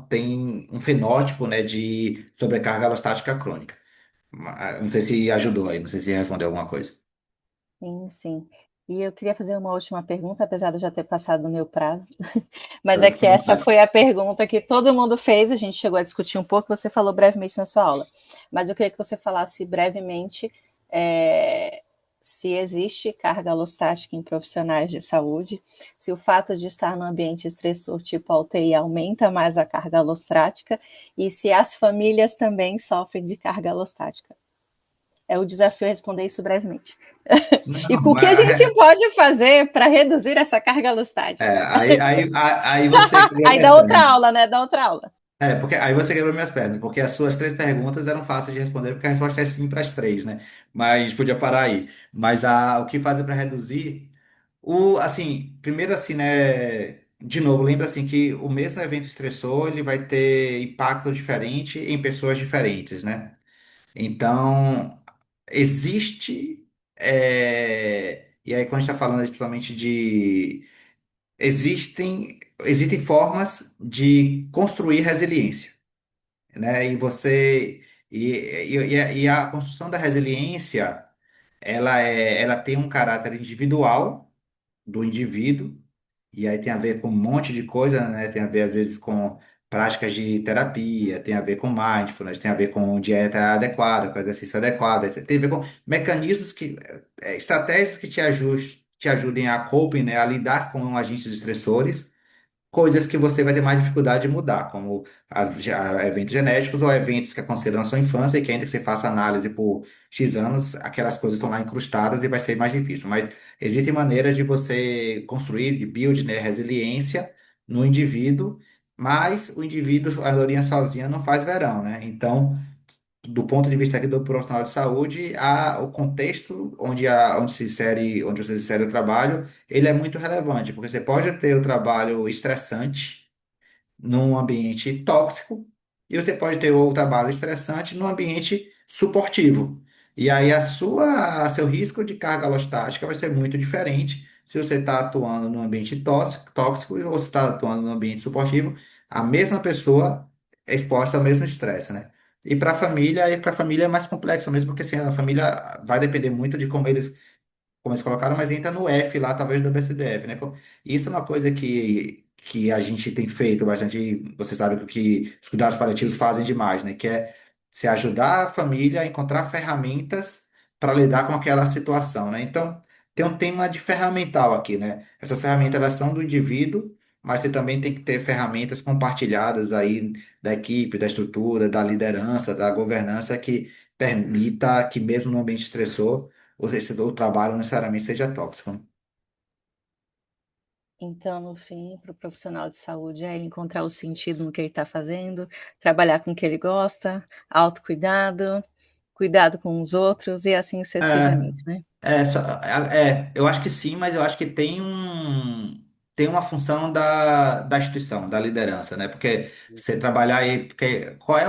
tem um fenótipo, né, de sobrecarga alostática crônica. Não sei se ajudou aí, não sei se respondeu alguma coisa. Sim, sim. E eu queria fazer uma última pergunta, apesar de eu já ter passado do meu prazo. Mas é Fica que à essa vontade. foi a pergunta que todo mundo fez, a gente chegou a discutir um pouco, você falou brevemente na sua aula. Mas eu queria que você falasse brevemente é, se existe carga alostática em profissionais de saúde, se o fato de estar no ambiente estressor tipo a UTI aumenta mais a carga alostática e se as famílias também sofrem de carga alostática. É o desafio responder isso brevemente. E Não, o que a gente mas pode fazer para reduzir essa carga alostática? aí você quebrou Aí minhas dá outra pernas. aula, né? Dá outra aula. Porque aí você quebrou minhas pernas, porque as suas três perguntas eram fáceis de responder, porque a resposta é sim para as três, né? Mas podia parar aí. Mas o que fazer para reduzir? Assim, primeiro assim, né? De novo, lembra assim que o mesmo evento estressor ele vai ter impacto diferente em pessoas diferentes, né? Então, existe. E aí, quando a gente está falando principalmente existem formas de construir resiliência, né? E a construção da resiliência, ela tem um caráter individual do indivíduo, e aí tem a ver com um monte de coisa, né? Tem a ver, às vezes, com práticas de terapia, tem a ver com mindfulness, tem a ver com dieta adequada, com exercício adequado, tem a ver com mecanismos estratégias que te ajudem a coping, né? A lidar com agentes estressores, coisas que você vai ter mais dificuldade de mudar, como eventos genéticos ou eventos que aconteceram na sua infância e que ainda que você faça análise por X anos, aquelas coisas estão lá incrustadas e vai ser mais difícil. Mas existem maneiras de você construir, de build, né, resiliência no indivíduo, mas o indivíduo, a andorinha sozinha não faz verão, né? Então, do ponto de vista aqui do profissional de saúde, o contexto onde você insere o trabalho, ele é muito relevante, porque você pode ter o trabalho estressante num ambiente tóxico e você pode ter o trabalho estressante num ambiente suportivo. E aí seu risco de carga alostática vai ser muito diferente se você está atuando num ambiente tóxico ou se está atuando num ambiente suportivo. A mesma pessoa é exposta ao mesmo estresse, né? E para a família é mais complexo mesmo, porque assim, a família vai depender muito de como eles colocaram, mas entra no F lá, talvez do BCDF, né? Isso é uma coisa que a gente tem feito bastante, você sabe que o que os cuidados paliativos fazem demais, né? Que é se ajudar a família a encontrar ferramentas para lidar com aquela situação, né? Então, tem um tema de ferramental aqui, né? Essas ferramentas elas são do indivíduo, mas você também tem que ter ferramentas compartilhadas aí da equipe, da estrutura, da liderança, da governança que permita que mesmo no ambiente estressor, o trabalho não necessariamente seja tóxico, né? Então, no fim, para o profissional de saúde é ele encontrar o sentido no que ele está fazendo, trabalhar com o que ele gosta, autocuidado, cuidado com os outros e assim É, sucessivamente, né? eu acho que sim, mas eu acho que tem uma função da instituição, da liderança, né? Porque você trabalhar aí, porque qual é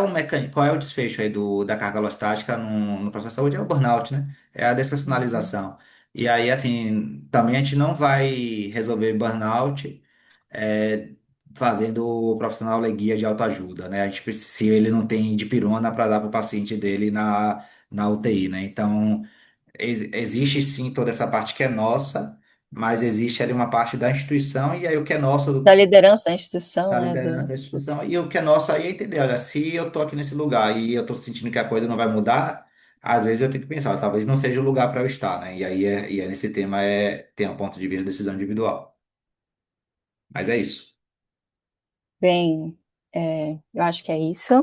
o desfecho aí da carga alostática no processo de saúde? É o burnout, né? É a Uhum. despersonalização. E aí, assim, também a gente não vai resolver burnout é, fazendo o profissional ler guia de autoajuda, né? A gente precisa, se ele não tem dipirona para dar para o paciente dele na UTI, né? Então existe sim toda essa parte que é nossa, mas existe ali uma parte da instituição, e aí o que é nosso, Da liderança da instituição, da né? liderança da instituição, e o que é nosso aí é entender, olha, se eu tô aqui nesse lugar e eu tô sentindo que a coisa não vai mudar, às vezes eu tenho que pensar, talvez não seja o lugar para eu estar, né? E aí nesse tema tem um ponto de vista de decisão individual. Mas é isso. Bem, eu acho que é isso.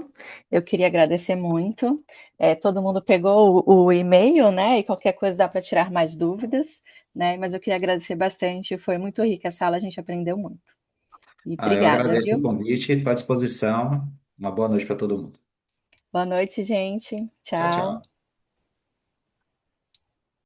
Eu queria agradecer muito. Todo mundo pegou o e-mail, né, e qualquer coisa dá para tirar mais dúvidas, né, mas eu queria agradecer bastante, foi muito rica a sala, a gente aprendeu muito. E Ah, eu obrigada, agradeço o viu. convite, estou à disposição. Uma boa noite para todo mundo. Boa noite, gente. Tchau, Tchau. tchau.